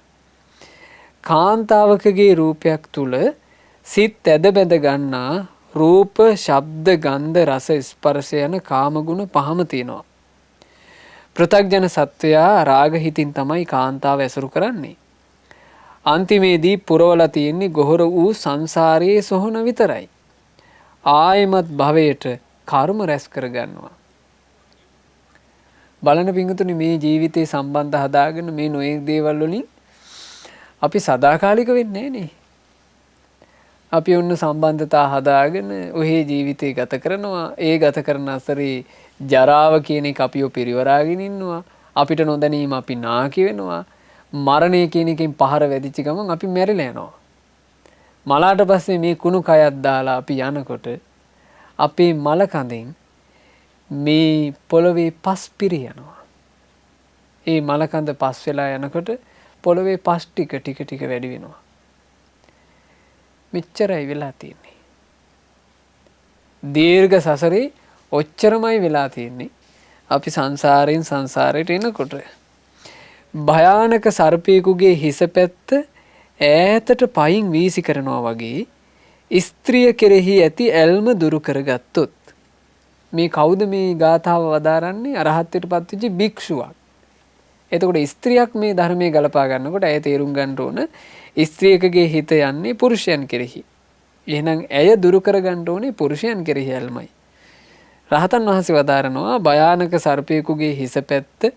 Speaker 1: කාන්තාවකගේ රූපයක් තුල සිත් ඇද බැඳ ගන්නා රූප, ශබ්ද, ගන්ධ, රස, ස්පර්ශ යන කාමගුණ පහම තියෙනවා. පෘථග්ජන සත්වයා රාග හිතින් තමයි කාන්තාව ඇසුරු කරන්නේ. අන්තිමේදී පුරවලා තියෙන්නේ ගොහර වූ සංසාරයේ සොහන විතරයි. ආයමත් භවයට කර්ම රැස් කරගන්නවා. බලන පිංගුතුනි මේ ජීවිතේ සම්බන්ධ හදාගෙන මේ නොයෙක් දේවල් වලින් අපි සදාකාලික වෙන්නේ නේ. අපි ඔන්න සම්බන්ධතා හදාගෙන ඔහේ ජීවිතේ ගත කරනවා. ඒ ගත කරන අතරේ ජරාව කියන එක අපිව පිරිවරාගෙන ඉන්නවා. අපිට නොදැනීම අපි නාකි වෙනවා. මරණය කියන එකෙන් පහර වැදිච්ච ගමන් අපි මැරිලා යනවා. මලාට පස්සේ මේ කුණු කයක් දාලා අපි යනකොට අපේ මල කඳෙන් මේ පොළවේ පස් පිරියනවා. ඒ මල කඳ පස් වෙලා යනකොට පොළවේ පස් ටික වැඩි වෙනවා. මෙච්චරයි වෙලා තියෙන්නේ. දීර්ඝ සසරේ ඔච්චරමයි වෙලා තියෙන්නේ. අපි සංසාරයෙන් සංසාරයට එනකොට භයානක සර්පයෙකුගේ හිස පැත්ත ඈතට පයින් වීසි කරනවා වගේ ස්ත්‍රිය කෙරෙහි ඇති ඇල්ම දුරු කරගත්තොත් මේ කවුද මේ ගාථාව වදාරන්නේ? අරහත්ත්වයට පත්වෙච්ච භික්ෂුවක්. එතකොට ස්ත්‍රියක් මේ ධර්මයේ ගලපා ගන්නකොට ඇය තේරුම් ගන්න ඕන ස්ත්‍රියකගේ හිත යන්නේ පුරුෂයන් කෙරෙහි. එහෙනම් ඇය දුරු කර ගන්න ඕනේ පුරුෂයන් කෙරෙහි ඇල්මයි. රහතන් වහන්සේ වදාරනවා භයානක සර්පයෙකුගේ හිස පැත්ත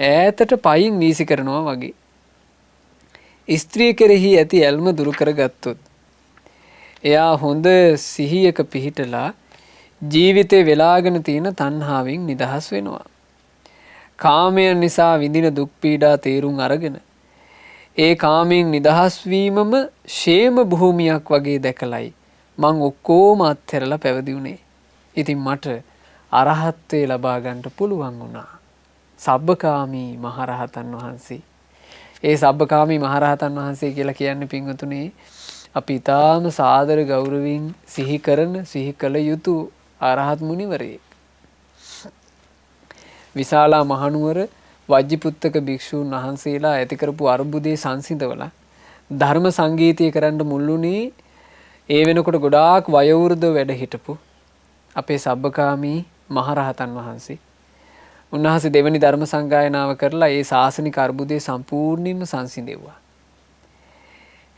Speaker 1: ඈතට පයින් වීසි කරනවා වගේ. ස්ත්‍රිය කෙරෙහි ඇති ඇල්ම දුරු කරගත්තොත් එයා හොඳ සිහියක පිහිටලා ජීවිතේ වෙලාගෙන තියෙන තණ්හාවෙන් නිදහස් වෙනවා. කාමයන් නිසා විඳින දුක් පීඩා තේරුම් අරගෙන ඒ කාමයෙන් නිදහස් වීමම ෂේම භූමියක් වගේ දැකලයි මං ඔක්කොම අත්හැරලා පැවිදි වුණේ. ඉතින් මට අරහත්ත්වය ලබා ගන්න පුළුවන් වුණා. සබ්බකාමී මහරහතන් වහන්සේ. ඒ සබ්බකාමී මහරහතන් වහන්සේ කියලා කියන්නේ පින්වතුනි අපි ඊටාම සාදර ගෞරවයෙන් සිහි කළ යුතු අරහත් මුනිවරයෙක්. විශාලා මහනුවර වජ්ජිපුත්තක භික්ෂූන් වහන්සේලා ඇති කරපු අරුබුදේ සංසිඳවලා ධර්ම සංගීතය කරන්න මුල්ුණේ ඒ වෙනකොට ගොඩාක් වයෝවෘද්ධ වැඩ හිටපු අපේ සබ්බකාමී මහරහතන් වහන්සේ. උන්වහන්සේ දෙවනි ධර්ම සංගායනාව කරලා ඒ ශාසනික අරුබුදේ සම්පූර්ණයෙන්ම සංසිඳෙව්වා.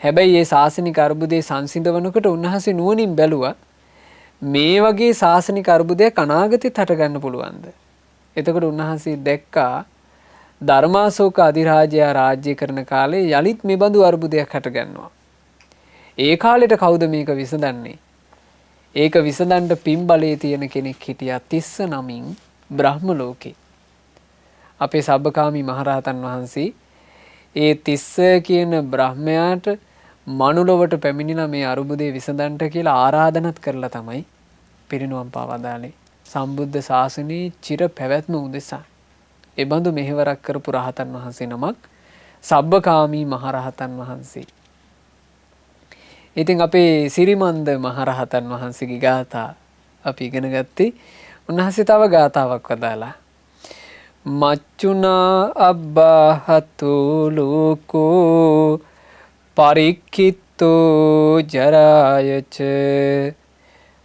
Speaker 1: හැබැයි ඒ ශාසනික අරුබුදේ සංසිඳවනකොට උන්වහන්සේ නුවණින් බැලුවා මේ වගේ ශාසනික අරුබුදයක් අනාගතෙත් හටගන්න පුළුවන්ද? එතකොට උන්වහන්සේ දැක්කා ධර්මාශෝක අධිරාජයා රාජ්‍ය කරන කාලේ යලිත් මේ බඳු අරුබුදයක් හටගන්නවා. ඒ කාලෙට කවුද මේක විසඳන්නේ? ඒක විසඳන්න පින්බලයේ තියෙන කෙනෙක් හිටියා තිස්ස නමින් බ්‍රහ්ම ලෝකේ. අපේ සබ්බකාමී මහරහතන් වහන්සේ ඒ තිස්ස කියන බ්‍රහ්මයාට මනුලොවට පැමිණිලා මේ අරුබුදේ විසඳන්න කියලා ආරාධනත් කරලා තමයි පිරිනුවම් පාවදාලේ. සම්බුද්ධ ශාසනයේ චිර පැවැත්ම උදෙසා ඒ බඳු මෙහෙවරක් කරපු රහතන් වහන්සේ නමක් සබ්බකාමී මහරහතන් වහන්සේ. ඉතින් අපේ සිරිමන්ද මහරහතන් වහන්සේගේ ගාථා අපි ඉගෙන ගත්තේ. උන්වහන්සේ තව ගාථාවක් වදාලා මච්චුනා අබ්බහතු ලෝකෝ පරික්ඛිතෝ ජරායච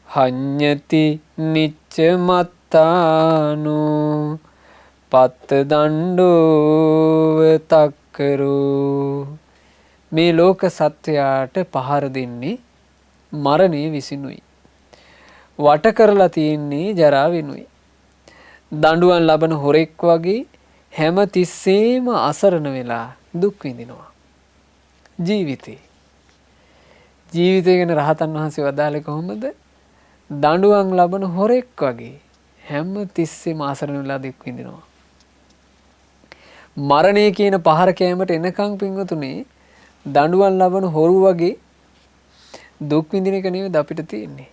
Speaker 1: හඤ්ඤති නිච්ච මත්තානෝ පත්ත දණ්ඩෝව තක්කරෝ. මේ ලෝක සත්වයාට පහර දෙන්නේ මරණය විසිනුයි. වට කරලා තියෙන්නේ ජරා වෙනුයි. දඬුවම් ලබන හොරෙක් වගේ හැම තිස්සෙම අසරණ වෙලා දුක් විඳිනවා. ජීවිතය ගැන රහතන් වහන්සේ වදාළේ කොහොමද? දඬුවම් ලබන හොරෙක් වගේ හැම තිස්සෙම අසරණ වෙලා දුක් විඳිනවා. මරණය කියන පහර කෑමට එනකන් පින්වතුනේ දඬුවම් ලබන හොරු වගේ දුක් විඳින එක නෙවෙයි අපිට තියෙන්නේ.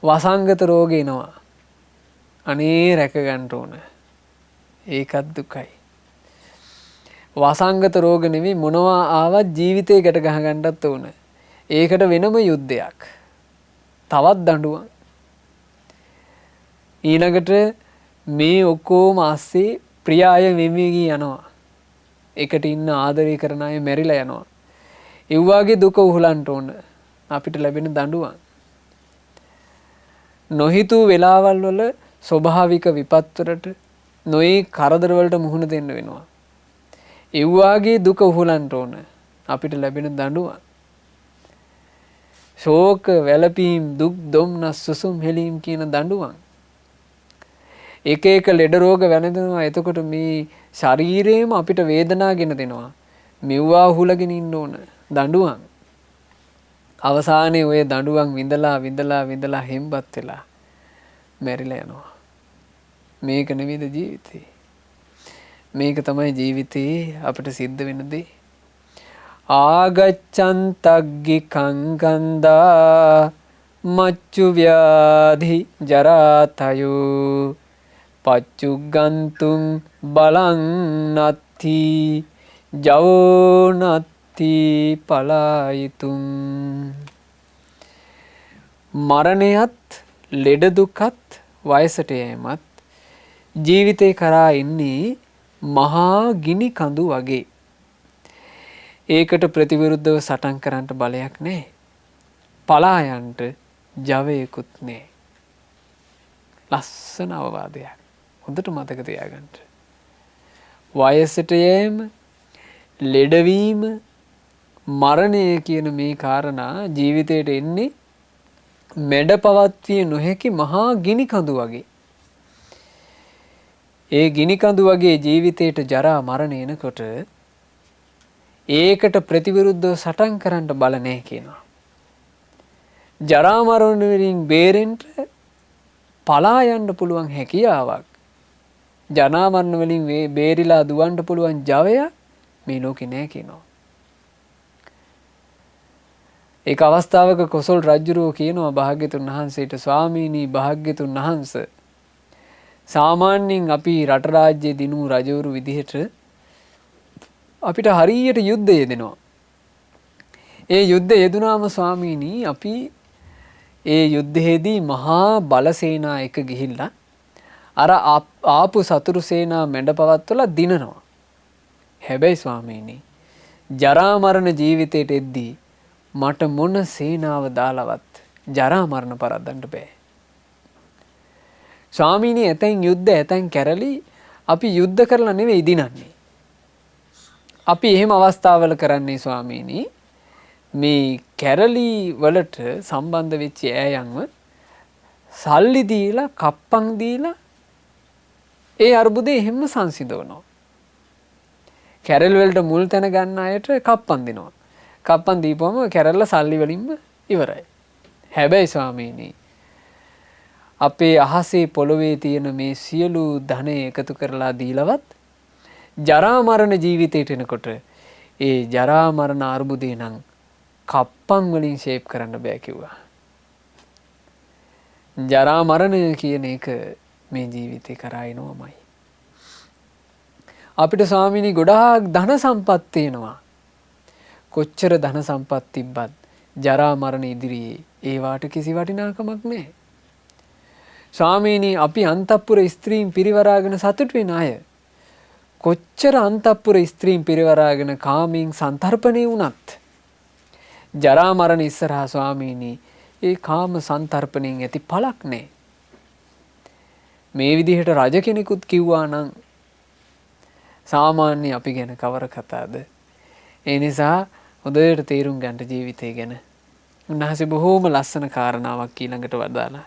Speaker 1: වසංගත රෝග එනවා. අනේ රැක ගන්න ඕන. ඒකත් දුකයි. වසංගත රෝග නෙවෙයි මොනවා ආවත් ජීවිතේ ගැට ගහ ගන්නත් ඕන. ඒකට වෙනම යුද්ධයක්. තවත් දඬුවම්. ඊළඟට මේ ඔක්කොම ASCII ප්‍රිය අය වෙමිගී යනවා. එකට ඉන්න ආදරය කරන අය මැරිලා යනවා. ඒ වගේ දුක උහුලන්න ඕන අපිට ලැබෙන දඬුවම්. නොහිතූ වෙලාවල් වල ස්වභාවික විපත් වලට නොයේ කරදර වලට මුහුණ දෙන්න වෙනවා. ඒ වගේ දුක උහුලන්න ඕන අපිට ලැබෙන දඬුවම්. ශෝක වැළපීම් දුක් දුම්නස් සුසුම් හෙලීම් කියන දඬුවම්. එක එක ලෙඩ රෝග වැළඳෙනවා. එතකොට මේ ශරීරේම අපිට වේදනා ගෙන දෙනවා. මෙව්වා උහුලගෙන ඉන්න ඕන දඬුවම්. අවසානයේ ඔය දඬුවම් විඳලා හෙම්බත් වෙලා මැරිලා යනවා. මේක නෙවෙයිද ජීවිතේ? මේක තමයි ජීවිතේ අපිට සිද්ධ වෙන දේ. ආගච්ඡන්තග්ගි කංගන්දා මච්චු ව්‍යාධි ජරාතයෝ පච්චුග්ගන්තුං බලං නත්ති ජවෝ නත්ති පලායිතුං. මරණයත් ලෙඩ දුකත් වයසට යෑමත් ජීවිතේ කරා ඉන්නේ මහා ගිනි කඳු වගේ. ඒකට ප්‍රතිවිරුද්ධව සටන් කරන්න බලයක් නැහැ. පලා යන්න ජවයකුත් නැහැ. ලස්සන අවවාදයක්. හොඳට මතක තියාගන්න. වයසට යෑම, ලෙඩවීම, මරණය කියන මේ කාරණා ජීවිතයට එන්නේ මැඩ පවත්විය නොහැකි මහා ගිනි කඳු වගේ. ඒ ගිනි කඳු වගේ ජීවිතයට ජරා මරණ එනකොට ඒකට ප්‍රතිවිරුද්ධව සටන් කරන්න බල නැහැ කියනවා. ජරා මරණ වලින් බේරෙන්න පලා යන්න පුළුවන් හැකියාවක්, ජරා මරණ වලින් බේරිලා දුවන්න පුළුවන් ජවය මේ ලෝකේ නැහැ කියනවා. ඒක අවස්ථාවක කොසල් රජුරෝ කියනවා භාග්‍යතුන් වහන්සේට, ස්වාමීනි භාග්‍යතුන් වහන්සේ, සාමාන්‍යයෙන් අපි රට රාජ්‍ය දිනු රජවරු විදිහට අපිට හරියට යුද්ධ යෙදෙනවා. ඒ යුද්ධ යෙදුනාම ස්වාමීනි අපි ඒ යුද්ධයේදී මහා බලසේනා එක ගිහිල්ලා අර ආපු සතුරු සේනා මැඩ පවත්වලා දිනනවා. හැබැයි ස්වාමීනි ජරා මරණ ජීවිතයට එද්දී මට මොන සේනාව දාලවත් ජරා මරණ පරද්දන්න බෑ. ස්වාමීනි ඇතැන් යුද්ධ ඇතැන් කැරලි අපි යුද්ධ කරලා නෙවෙයි දිනන්නේ. අපි එහෙම අවස්ථාවල කරන්නේ ස්වාමීනි මේ කැරලි වලට සම්බන්ධ වෙච්ච ඈයන්ව සල්ලි දීලා කප්පන් දීලා ඒ අර්බුදේ එහෙම සංසිඳවනවා. කැරල් වලට මුල් තැන ගන්න අයට කප්පන් දෙනවා. කප්පන් දීපුවම කැරල්ල සල්ලි වලින්ම ඉවරයි. හැබැයි ස්වාමීනි අපේ අහසේ පොළොවේ තියෙන මේ සියලු ධනය එකතු කරලා දීලවත් ජරා මරණ ජීවිතයට එනකොට ඒ ජරා මරණ අර්බුදේ නම් කප්පන් වලින් ෂේප් කරන්න බෑ කිව්වා. ජරා මරණය කියන එක මේ ජීවිතේ කරා එනවමයි. අපිට ස්වාමීනි ගොඩාක් ධන සම්පත් තියෙනවා. කොච්චර ධන සම්පත් තිබ්බත් ජරා මරණ ඉදිරියේ ඒවාට කිසි වටිනාකමක් නැහැ. ස්වාමීනි අපි අන්තපුර ස්ත්‍රීන් පිරිවරාගෙන සතුට වෙන අය කොච්චර අන්තපුර ස්ත්‍රීන් පිරිවරාගෙන කාමයෙන් සන්තරපණය වුණත් ජරා මරණ ඉස්සරහා ස්වාමීනි ඒ කාම සන්තරපණයෙන් ඇති පළක් නැහැ. මේ විදිහට රජ කෙනෙකුත් කිව්වා නම් සාමාන්‍ය අපි ගැන කවර කතාද? ඒ නිසා හොඳට තේරුම් ගන්න ජීවිතය ගැන. උන්වහන්සේ බොහෝම ලස්සන කාරණාවක් ඊළඟට වදාලා.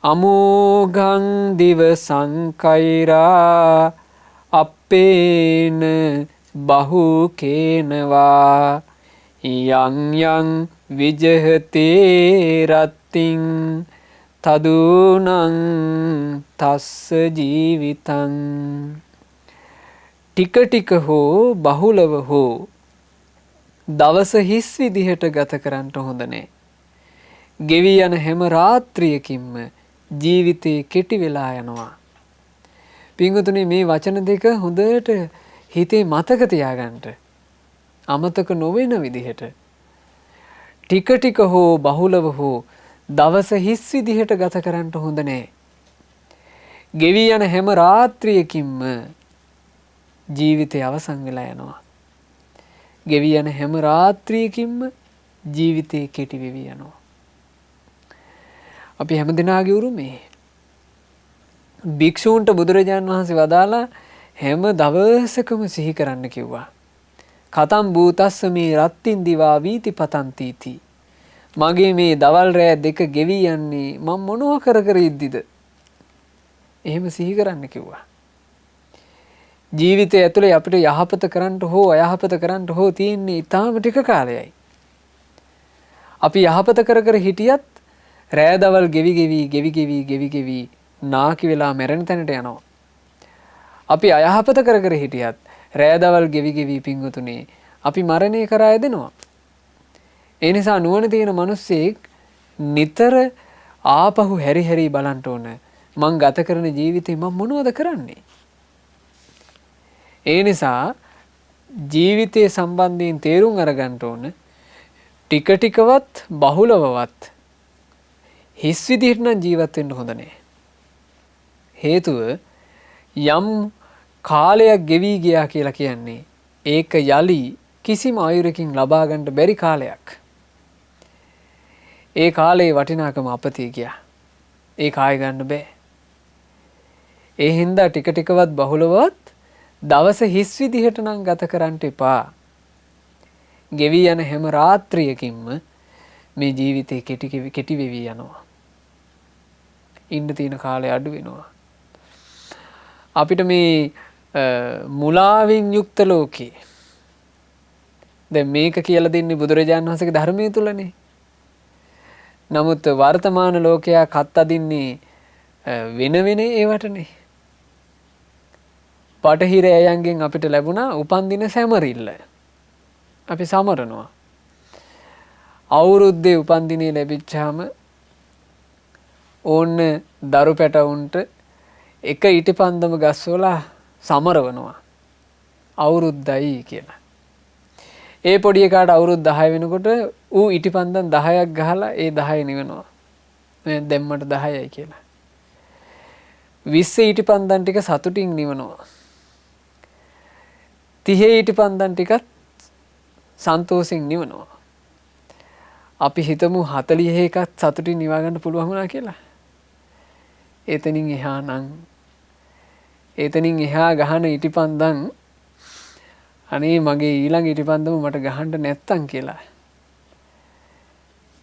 Speaker 1: අමෝඝං දිව සංකෛරා අපේන බහු කේනවා යං යං විජහතේ රත්තිං තදුනං තස්ස ජීවිතං. ටික ටික හෝ බහුලව හෝ දවස හිස් විදිහට ගත කරන්න හොඳ නෑ. ගෙවි යන හැම රාත්‍රියකින්ම ජීවිතේ කෙටි වෙලා යනවා. පින්වතුනි මේ වචන දෙක හොඳට හිතේ මතක තියාගන්න. අමතක නොවන විදිහට ටික ටික හෝ බහුලව හෝ දවස හිස් විදිහට ගත කරන්න හොඳ නෑ. ගෙවි යන හැම රාත්‍රියකින්ම ජීවිතය අවසන් වෙලා යනවා. ගෙවි යන හැම රාත්‍රියකින්ම ජීවිතේ කෙටි වෙවි යනවා. අපි හැම දිනාගේ උරුමේ භික්ෂූන්ට බුදුරජාන් වහන්සේ වදාලා හැම දවසකම සිහි කරන්න කිව්වා. කතම් භූතස්ස මේ රත්තින් දිවා වීති පතන්තිති. මගේ මේ දවල් රෑ දෙක ගෙවි යන්නේ මම මොනවා කර කර ඉද්දිද? එහෙම සිහි කරන්න කිව්වා. ජීවිතය ඇතුලේ අපිට යහපත කරන්න හෝ අයහපත කරන්න හෝ තියෙන්නේ ඊටාම ටික කාලයයි. අපි යහපත කර කර හිටියත් රෑ දවල් ගෙවි නාකි වෙලා මැරෙන තැනට යනවා. අපි අයහපත කර කර හිටියත් රෑ දවල් ගෙවි පිංගුතුනේ අපි මරණය කරා යදෙනවා. ඒ නිසා නුවණ තියෙන මිනිස්සෙක් නිතර ආපහු හැරි හැරි බලන්න ඕන. මං ගත කරන ජීවිතේ මම මොනවද කරන්නේ? ඒ නිසා ජීවිතයේ සම්බන්ධයෙන් තේරුම් අරගන්න ඕන. ටික ටිකවත් බහුලවවත් හිස් විදිහට නම් ජීවත් වෙන්න හොඳ නැහැ. හේතුව යම් කාලයක් ගෙවි ගියා කියලා කියන්නේ ඒක යලි කිසිම ආයුරකින් ලබා ගන්න බැරි කාලයක්. ඒ කාලේ වටිනාකම අපතේ ගියා. ඒක ආය ගන්න බෑ. ඒ හින්දා ටික ටිකවත් බහුලවත් දවස හිස් විදිහට නම් ගත කරන්න එපා. ගෙවි යන හැම රාත්‍රියකින්ම මේ ජීවිතේ කෙටි වෙවි යනවා. ඉන්න තියෙන කාලය අඩු වෙනවා. අපිට මේ මුලාවෙන් යුක්ත ලෝකේ දැන් මේක කියලා දෙන්නේ බුදුරජාණන් වහන්සේගේ ධර්මයේ තුලනේ. නමුත් වර්තමාන ලෝකයා කත් අදින්නේ වෙන වෙන ඒවටනේ. පටහිර ඇයන්ගෙන් අපිට ලැබුණා උපන්දින සැමරිල්ල. අපි සමරනවා. අවුරුද්දේ උපන්දිනේ ලැබිච්චාම ඕන්න දරු පැටවුන්ට එක ඉටිපන්දම ගස්වලා සමරවනවා. අවුරුද්දයි කියලා. ඒ පොඩි එකාට අවුරුදු 10 වෙනකොට ඌ ඉටිපන්දම් 10ක් ගහලා ඒ 10 නිවනවා. දැම්මට 10යි කියලා. 20 ඉටිපන්දම් ටික සතුටින් නිවනවා. 30 ඉටිපන්දම් ටිකත් සන්තෝෂෙන් නිවනවා. අපි හිතමු 40 එකත් සතුටින් නිවා ගන්න පුළුවන් වුණා කියලා. එතනින් එහා ගහන ඉටිපන්දම් අනේ මගේ ඊළඟ ඉටිපන්දම මට ගහන්න නැත්තම් කියලා.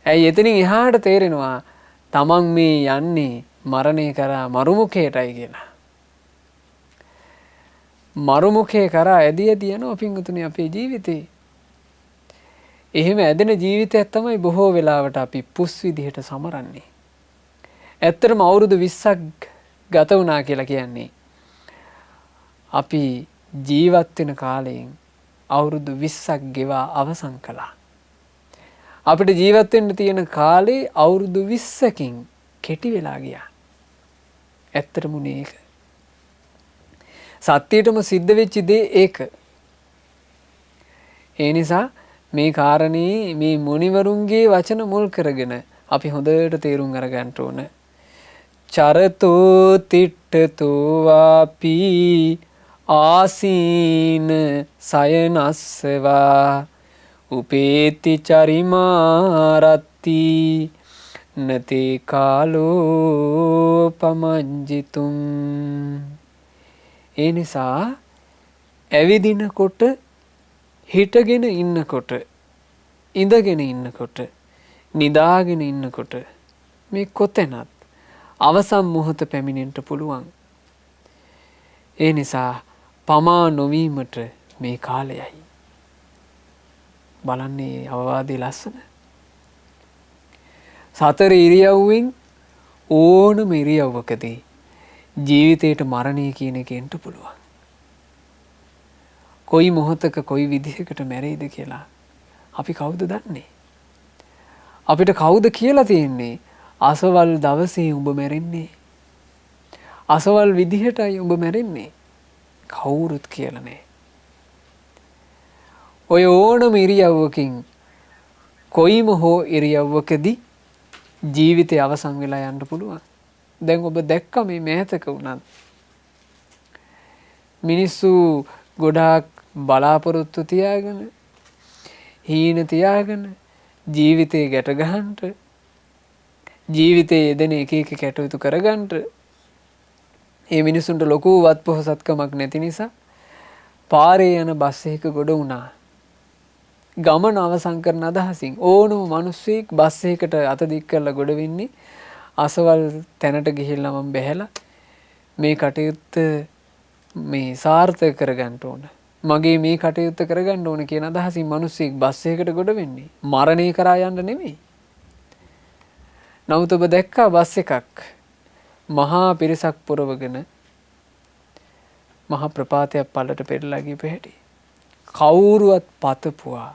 Speaker 1: ඇයි එතනින් එහාට තේරෙනවා තමන් මේ යන්නේ මරණය කරා මරුමුඛයටයි කියලා. මරුමුඛය කරා ඇදී ඇදී යනවා පින්වතුනි අපේ ජීවිතේ. එහෙම ඇදෙන ජීවිතයක් තමයි බොහෝ වෙලාවට අපි පුස් විදිහට සමරන්නේ. ඇත්තටම අවුරුදු 20ක් ගත වුණා කියලා කියන්නේ අපි ජීවත් වෙන කාලයෙන් අවුරුදු 20ක් ගෙවා අවසන් කළා. අපිට ජීවත් වෙන්න තියෙන කාලේ අවුරුදු 20කින් කෙටි වෙලා ගියා. ඇත්තටම උනේ ඒක. සත්‍යයටම සිද්ධ වෙච්ච දේ ඒක. ඒ නිසා මේ කාරණේ මේ මුනිවරුන්ගේ වචන මුල් කරගෙන අපි හොඳට තේරුම් අරගන්න ඕන. චරතෝ තිට්ඨතෝ වාපි ආසීන සයනස්සවා උපේති චරිමාරත්ති නතේ කාලෝ පමංජිතුම්. ඒ නිසා ඇවිදිනකොට හිටගෙන ඉන්නකොට ඉඳගෙන ඉන්නකොට නිදාගෙන ඉන්නකොට මේ කොතැනත් අවසන් මොහොත පැමිණෙන්න පුළුවන්. ඒ නිසා පමා නොවීමට මේ කාලයයි. බලන්නේ අවවාදයේ ලස්සන. සතර ඉරියව්වෙන් ඕනම ඉරියව්වකදී ජීවිතේට මරණය කියන එක එන්න පුළුවන්. කොයි මොහොතක කොයි විදිහකට මැරෙයිද කියලා අපි කවුද දන්නේ? අපිට කවුද කියලා තියෙන්නේ අසවල් දවසේ උඹ මැරෙන්නේ? අසවල් විදිහටයි උඹ මැරෙන්නේ. කවුරුත් කියලා නෑ. ඔය ඕනම ඉරියව්වකින් කොයිම හෝ ඉරියව්වකදී ජීවිතය අවසන් වෙලා යන්න පුළුවන්. දැන් ඔබ දැක්ක මේ මෑතක වුණත් මිනිස්සු ගොඩාක් බලාපොරොත්තු තියාගෙන හීන තියාගෙන ජීවිතේ ගැට ගන්නට ජීවිතේ යෙදෙන එක එක කැටයුතු කරගන්නට මේ මිනිසුන්ට ලොකු වත් පොහසත්කමක් නැති නිසා පාරේ යන බස් එකක ගොඩ වුණා. ගමන අවසන් කරන අදහසින් ඕනම මිනිස්සෙක් බස් එකකට අත දික් කරලා ගොඩ වෙන්නේ අසවල් තැනට ගිහිල්ලා මම බැහැලා මේ කටයුත්ත මේ සාර්ථක කරගන්න ඕන. මගේ මේ කටයුත්ත කරගන්න ඕන කියන අදහසින් මිනිස්සෙක් බස් එකකට ගොඩ වෙන්නේ මරණය කරා යන්න නෙමෙයි. නමුත් ඔබ දැක්කා බස් එකක් මහා පිරිසක් පුරවගෙන මහා ප්‍රපාතයක් පල්ලට පෙරලා ගිහපු හැටි. කවුරුවත් පතපුවා,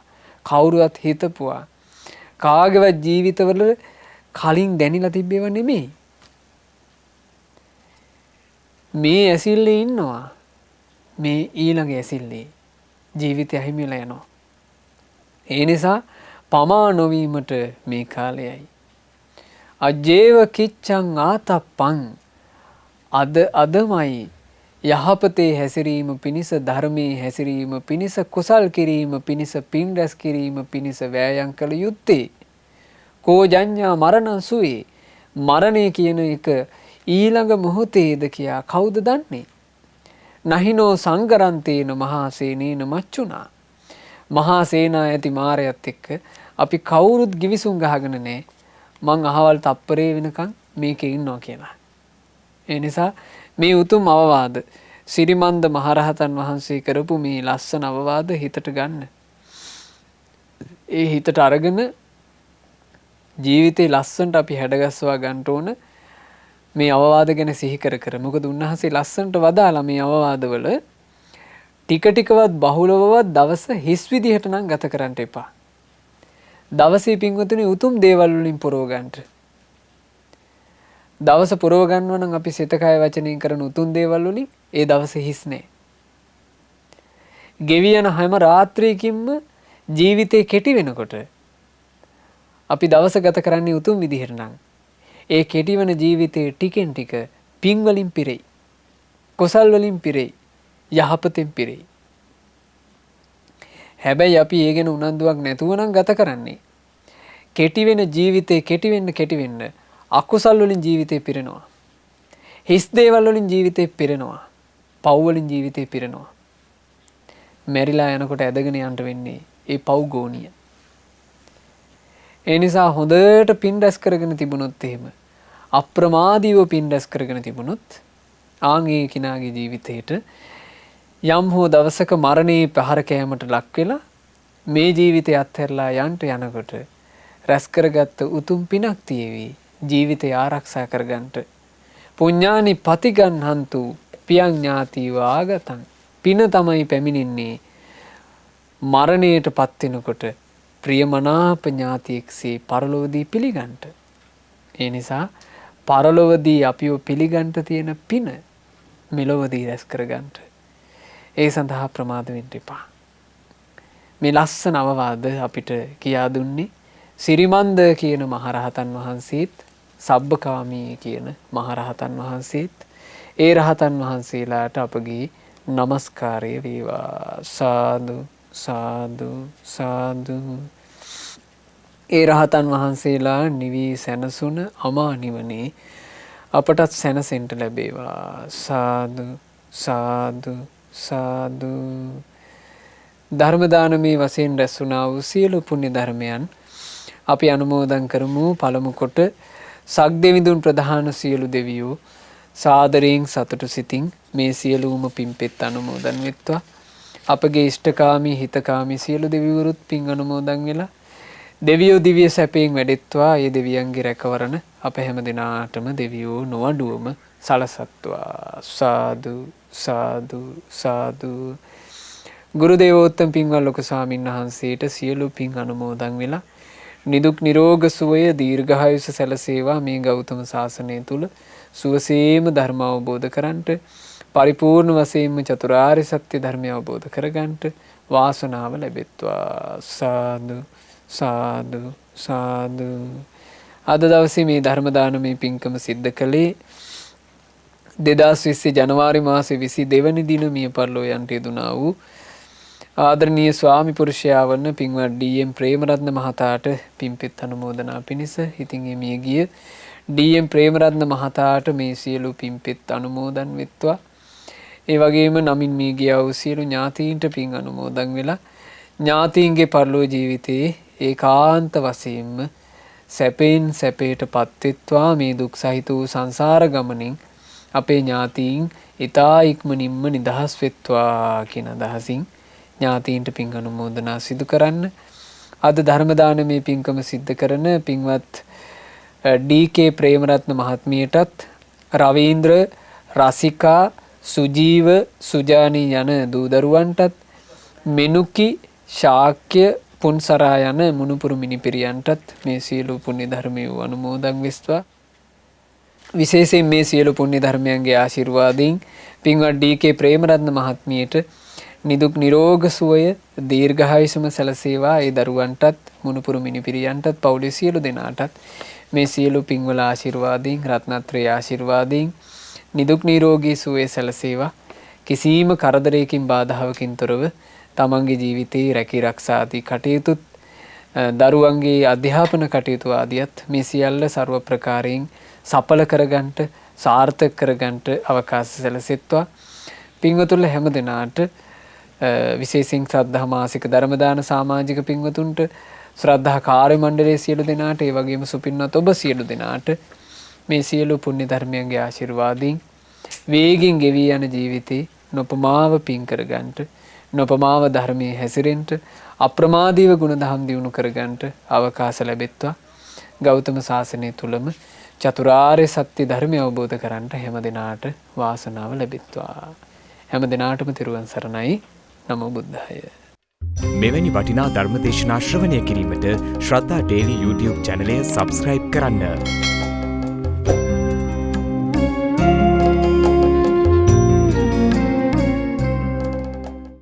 Speaker 1: කවුරුවත් හිතපුවා, කාගේවත් ජීවිතවල කලින් දැනිලා තිබ්බේව නෙමෙයි. මේ ඇසිල්ලේ ඉන්නවා. මේ ඊළඟ ඇසිල්ලේ ජීවිතය අහිමි වෙලා යනවා. ඒ නිසා පමා නොවීමට මේ කාලයයි. අජේව කිච්ඡං ආතප්පං, අදමයි යහපතේ හැසිරීම පිණිස, ධර්මයේ හැසිරීම පිණිස, කුසල් කිරීම පිණිස, පින් රැස් කිරීම පිණිස වෑයම් කළ යුත්තේ. කෝ ජඤ්ඤා මරණං සුවේ, මරණය කියන එක ඊළඟ මොහොතේද කියා කවුද දන්නේ? නහිනෝ සංගරන්තේන මහා සේනේන මච්චුනා, මහා සේනා ඇති මාරයත් එක්ක අපි කවුරුත් ගිවිසුම් ගහගෙන නැහැ මං අහවල් තප්පරේ වෙනකන් මේකේ ඉන්නවා කියලා. ඒ නිසා මේ උතුම් අවවාද සිරිමන්ද මහරහතන් වහන්සේ කරපු මේ ලස්සන අවවාද හිතට ගන්න. ඒ හිතට අරගෙන ජීවිතේ ලස්සනට අපි හැඩගස්වා ගන්න ඕන මේ අවවාද ගැන සිහි කර කර. මොකද උන්වහන්සේ ලස්සනට වදාලා මේ අවවාදවල ටික ටිකවත් බහුලවවත් දවස හිස් විදිහට නම් ගත කරන්න එපා. දවසේ පින්වතුනි උතුම් දේවල් වලින් පුරව ගන්නට. දවස පුරව ගන්නවා නම් අපි සිත කය වචනයෙන් කරන උතුම් දේවල් වලින් ඒ දවසේ හිස් නැහැ. ගෙවි යන හැම රාත්‍රියකින්ම ජීවිතේ කෙටි වෙනකොට අපි දවස ගත කරන්නේ උතුම් විදිහට නම් ඒ කෙටි වෙන ජීවිතේ ටිකෙන් ටික පින් වලින් පිරෙයි. කුසල් වලින් පිරෙයි. යහපතෙන් පිරෙයි. හැබැයි අපි ඒ ගැන උනන්දුවක් නැතුව නම් ගත කරන්නේ. කෙටි වෙන ජීවිතේ කෙටි වෙන්න අකුසල් වලින් ජීවිතේ පිරෙනවා. හිස් දේවල් වලින් ජීවිතේ පිරෙනවා. පව් වලින් ජීවිතේ පිරෙනවා. මැරිලා යනකොට ඇදගෙන යන්න වෙන්නේ ඒ පව් ගෝණිය. ඒ නිසා හොඳට පින් රැස් කරගෙන තිබුණොත් එහෙම අප්‍රමාදීව පින් රැස් කරගෙන තිබුණොත් ආන්ගේ කිනාගේ ජීවිතේට යම් හෝ දවසක මරණේ පහර කෑමට ලක් වෙලා මේ ජීවිතය අත්හැරලා යනකොට රැස් කරගත්ත උතුම් පිනක් තියේවි ජීවිතය ආරක්ෂා කරගන්නට. පුඤ්ඤානි පතිගන්හන්තු පියං ඥාතිව ආගතං, පින තමයි පැමිණෙන්නේ මරණයටපත් වෙනකොට ප්‍රියමනාප ඥාතියෙක්සේ පරලොවදී පිළිගන්නට. ඒ නිසා පරලොවදී අපිව පිළිගන්නට තියෙන පින මෙලොවදී රැස් කරගන්නට. ඒ සඳහා ප්‍රමාද වෙන්න එපා. මේ ලස්සන අවවාද අපිට කියා දුන්නේ සිරිමන්ද කියන මහරහතන් වහන්සේත්, සබ්බකාමී කියන මහරහතන් වහන්සේත්. ඒ රහතන් වහන්සේලාට අපගේ নমස්කාරය වේවා. සාදු සාදු සාදු. ඒ රහතන් වහන්සේලා නිවී සැනසුන අමා නිවනේ අපටත් සැනසෙන්න ලැබේවා. සාදු සාදු සාදු. ධර්ම දානමේ වශයෙන් රැස්ුණා වූ සියලු පුණ්‍ය ධර්මයන් අපි අනුමෝදන් කරමු. පළමු කොට සක්දෙවිඳුන් ප්‍රධාන සියලු දෙවියෝ සාදරයෙන් සතුටු සිතින් මේ සියලුම පින්පෙත් අනුමෝදන් වෙත්වා. අපගේ ඉෂ්ඨකාමී හිතකාමී සියලු දෙවිවරුත් පින් අනුමෝදන් වෙලා දෙවියෝ දිව්‍ය සැපයෙන් වැඩෙත්වා. ඒ දෙවියන්ගේ රැකවරණ අප හැම දිනාටම දෙවියෝ නොඅඩුවම සලසත්වා. සාදු සාදු සාදු. ගුරු දේවෝත්තම පින්වත් ලොකු ස්වාමීන් වහන්සේට සියලු පින් අනුමෝදන් වෙලා නිදුක් නිරෝග සුවය දීර්ඝායුෂ සැලසේවා. මේ ගෞතම සාසනය තුල සුවසේම ධර්ම අවබෝධ කරන්ට, පරිපූර්ණ වශයෙන්ම චතුරාර්ය සත්‍ය ධර්මය අවබෝධ කරගන්නට වාසනාව ලැබෙත්වා. සාදු සාදු සාදු. අද දවසේ මේ ධර්ම දානමේ පින්කම සිද්ධ කළේ 2020 ජනවාරි මාසේ 22 වෙනි දින මිය පරලෝ යන්ට යෙදුනා වූ ආදරණීය ස්වාමි පුරුෂයා වන පින්වත් ඩී.එම්. ප්‍රේමරත්න මහතාට පින්පෙත් අනුමෝදනා පිණිස ඉතින් මේ ගිය ඩී.එම්. ප්‍රේමරත්න මහතාට මේ සියලු පින්පෙත් අනුමෝදන් වෙත්වා. ඒ වගේම නමින් මේ ගියා වූ සියලු ඥාතීන්ට පින් අනුමෝදන් වෙලා ඥාතීන්ගේ පරලෝ ජීවිතයේ ඒකාන්ත වශයෙන්ම සැපෙන් සැපයටපත් වෙත්වා. මේ දුක් සහිත වූ සංසාර ගමනින් අපේ ඥාතීන් ඊතා ඉක්මනින්ම නිදහස් වෙත්වා කියන අදහසින් ඥාතීන්ට පින් අනුමෝදනා සිදු කරන්න. අද ධර්ම දානමේ පින්කම සිද්ධ කරන පින්වත් ඩී.කේ. ප්‍රේමරත්න මහත්මියටත් රවීන්ද්‍ර, රසිකා, සුජීව, සුජානි යන දූ දරුවන්ටත් මෙනුකි ශාක්‍ය පුන්සරා යන මුණුපුරු මිනිපිරියන්ටත් මේ සියලු පුණ්‍ය ධර්මය අනුමෝදන් වෙස්වා. විශේෂයෙන් මේ සියලු පුණ්‍ය ධර්මයන්ගේ ආශිර්වාදයෙන් පින්වත් ඩී.කේ. ප්‍රේමරත්න මහත්මියට නිදුක් නිරෝග සුවය දීර්ඝායුෂම සැලසේවා. ඒ දරුවන්ටත් මුණුපුරු මිනිපිරියන්ටත් පවුලේ සියලු දෙනාටත් මේ සියලු පින්වල ආශිර්වාදයෙන් රත්නත්‍රයේ ආශිර්වාදයෙන් නිදුක් නිරෝගී සුවය සැලසේවා. කිසිම කරදරයකින් බාධාවකින් තොරව තමන්ගේ ජීවිතයේ රැකී ආරක්ෂා ආදී කටයුතුත් දරුවන්ගේ අධ්‍යාපන කටයුතු ආදියත් මේ සියල්ල ਸਰව ප්‍රකාරයෙන් සඵල කරගන්නට සාර්ථක කරගන්නට අවකාශ සැලසෙත්වා. පින්වතුන්ලා හැම දිනාට විශේෂයෙන් ශ්‍රද්ධා මාසික ධර්ම දාන සමාජික පින්වතුන්ට ශ්‍රද්ධා කාර්ය මණ්ඩලයේ සියලු දෙනාට ඒ වගේම සුපින්වත් ඔබ සියලු දෙනාට මේ සියලු පුණ්‍ය ධර්මයන්ගේ ආශිර්වාදයෙන් වේගින් ගෙවී යන ජීවිතේ නොපමාව පින් කරගන්නට නොපමාව ධර්මයේ හැසිරෙන්න අප්‍රමාදීව ගුණ දහම් දියුණු කරගන්නට අවකාශ ලැබෙත්වා. ගෞතම සාසනය තුලම චතුරාර්ය සත්‍ය ධර්මය අවබෝධ කරගන්නට හැම දිනාට වාසනාව ලැබෙත්වා. හැම දිනාටම තෙරුවන් සරණයි. නමෝ බුද්ධාය.
Speaker 2: මෙවැනි වටිනා ධර්ම දේශනා ශ්‍රවණය කිරීමට ශ්‍රද්ධා ඩේලි YouTube චැනලය සබ්ස්ක්‍රයිබ් කරන්න.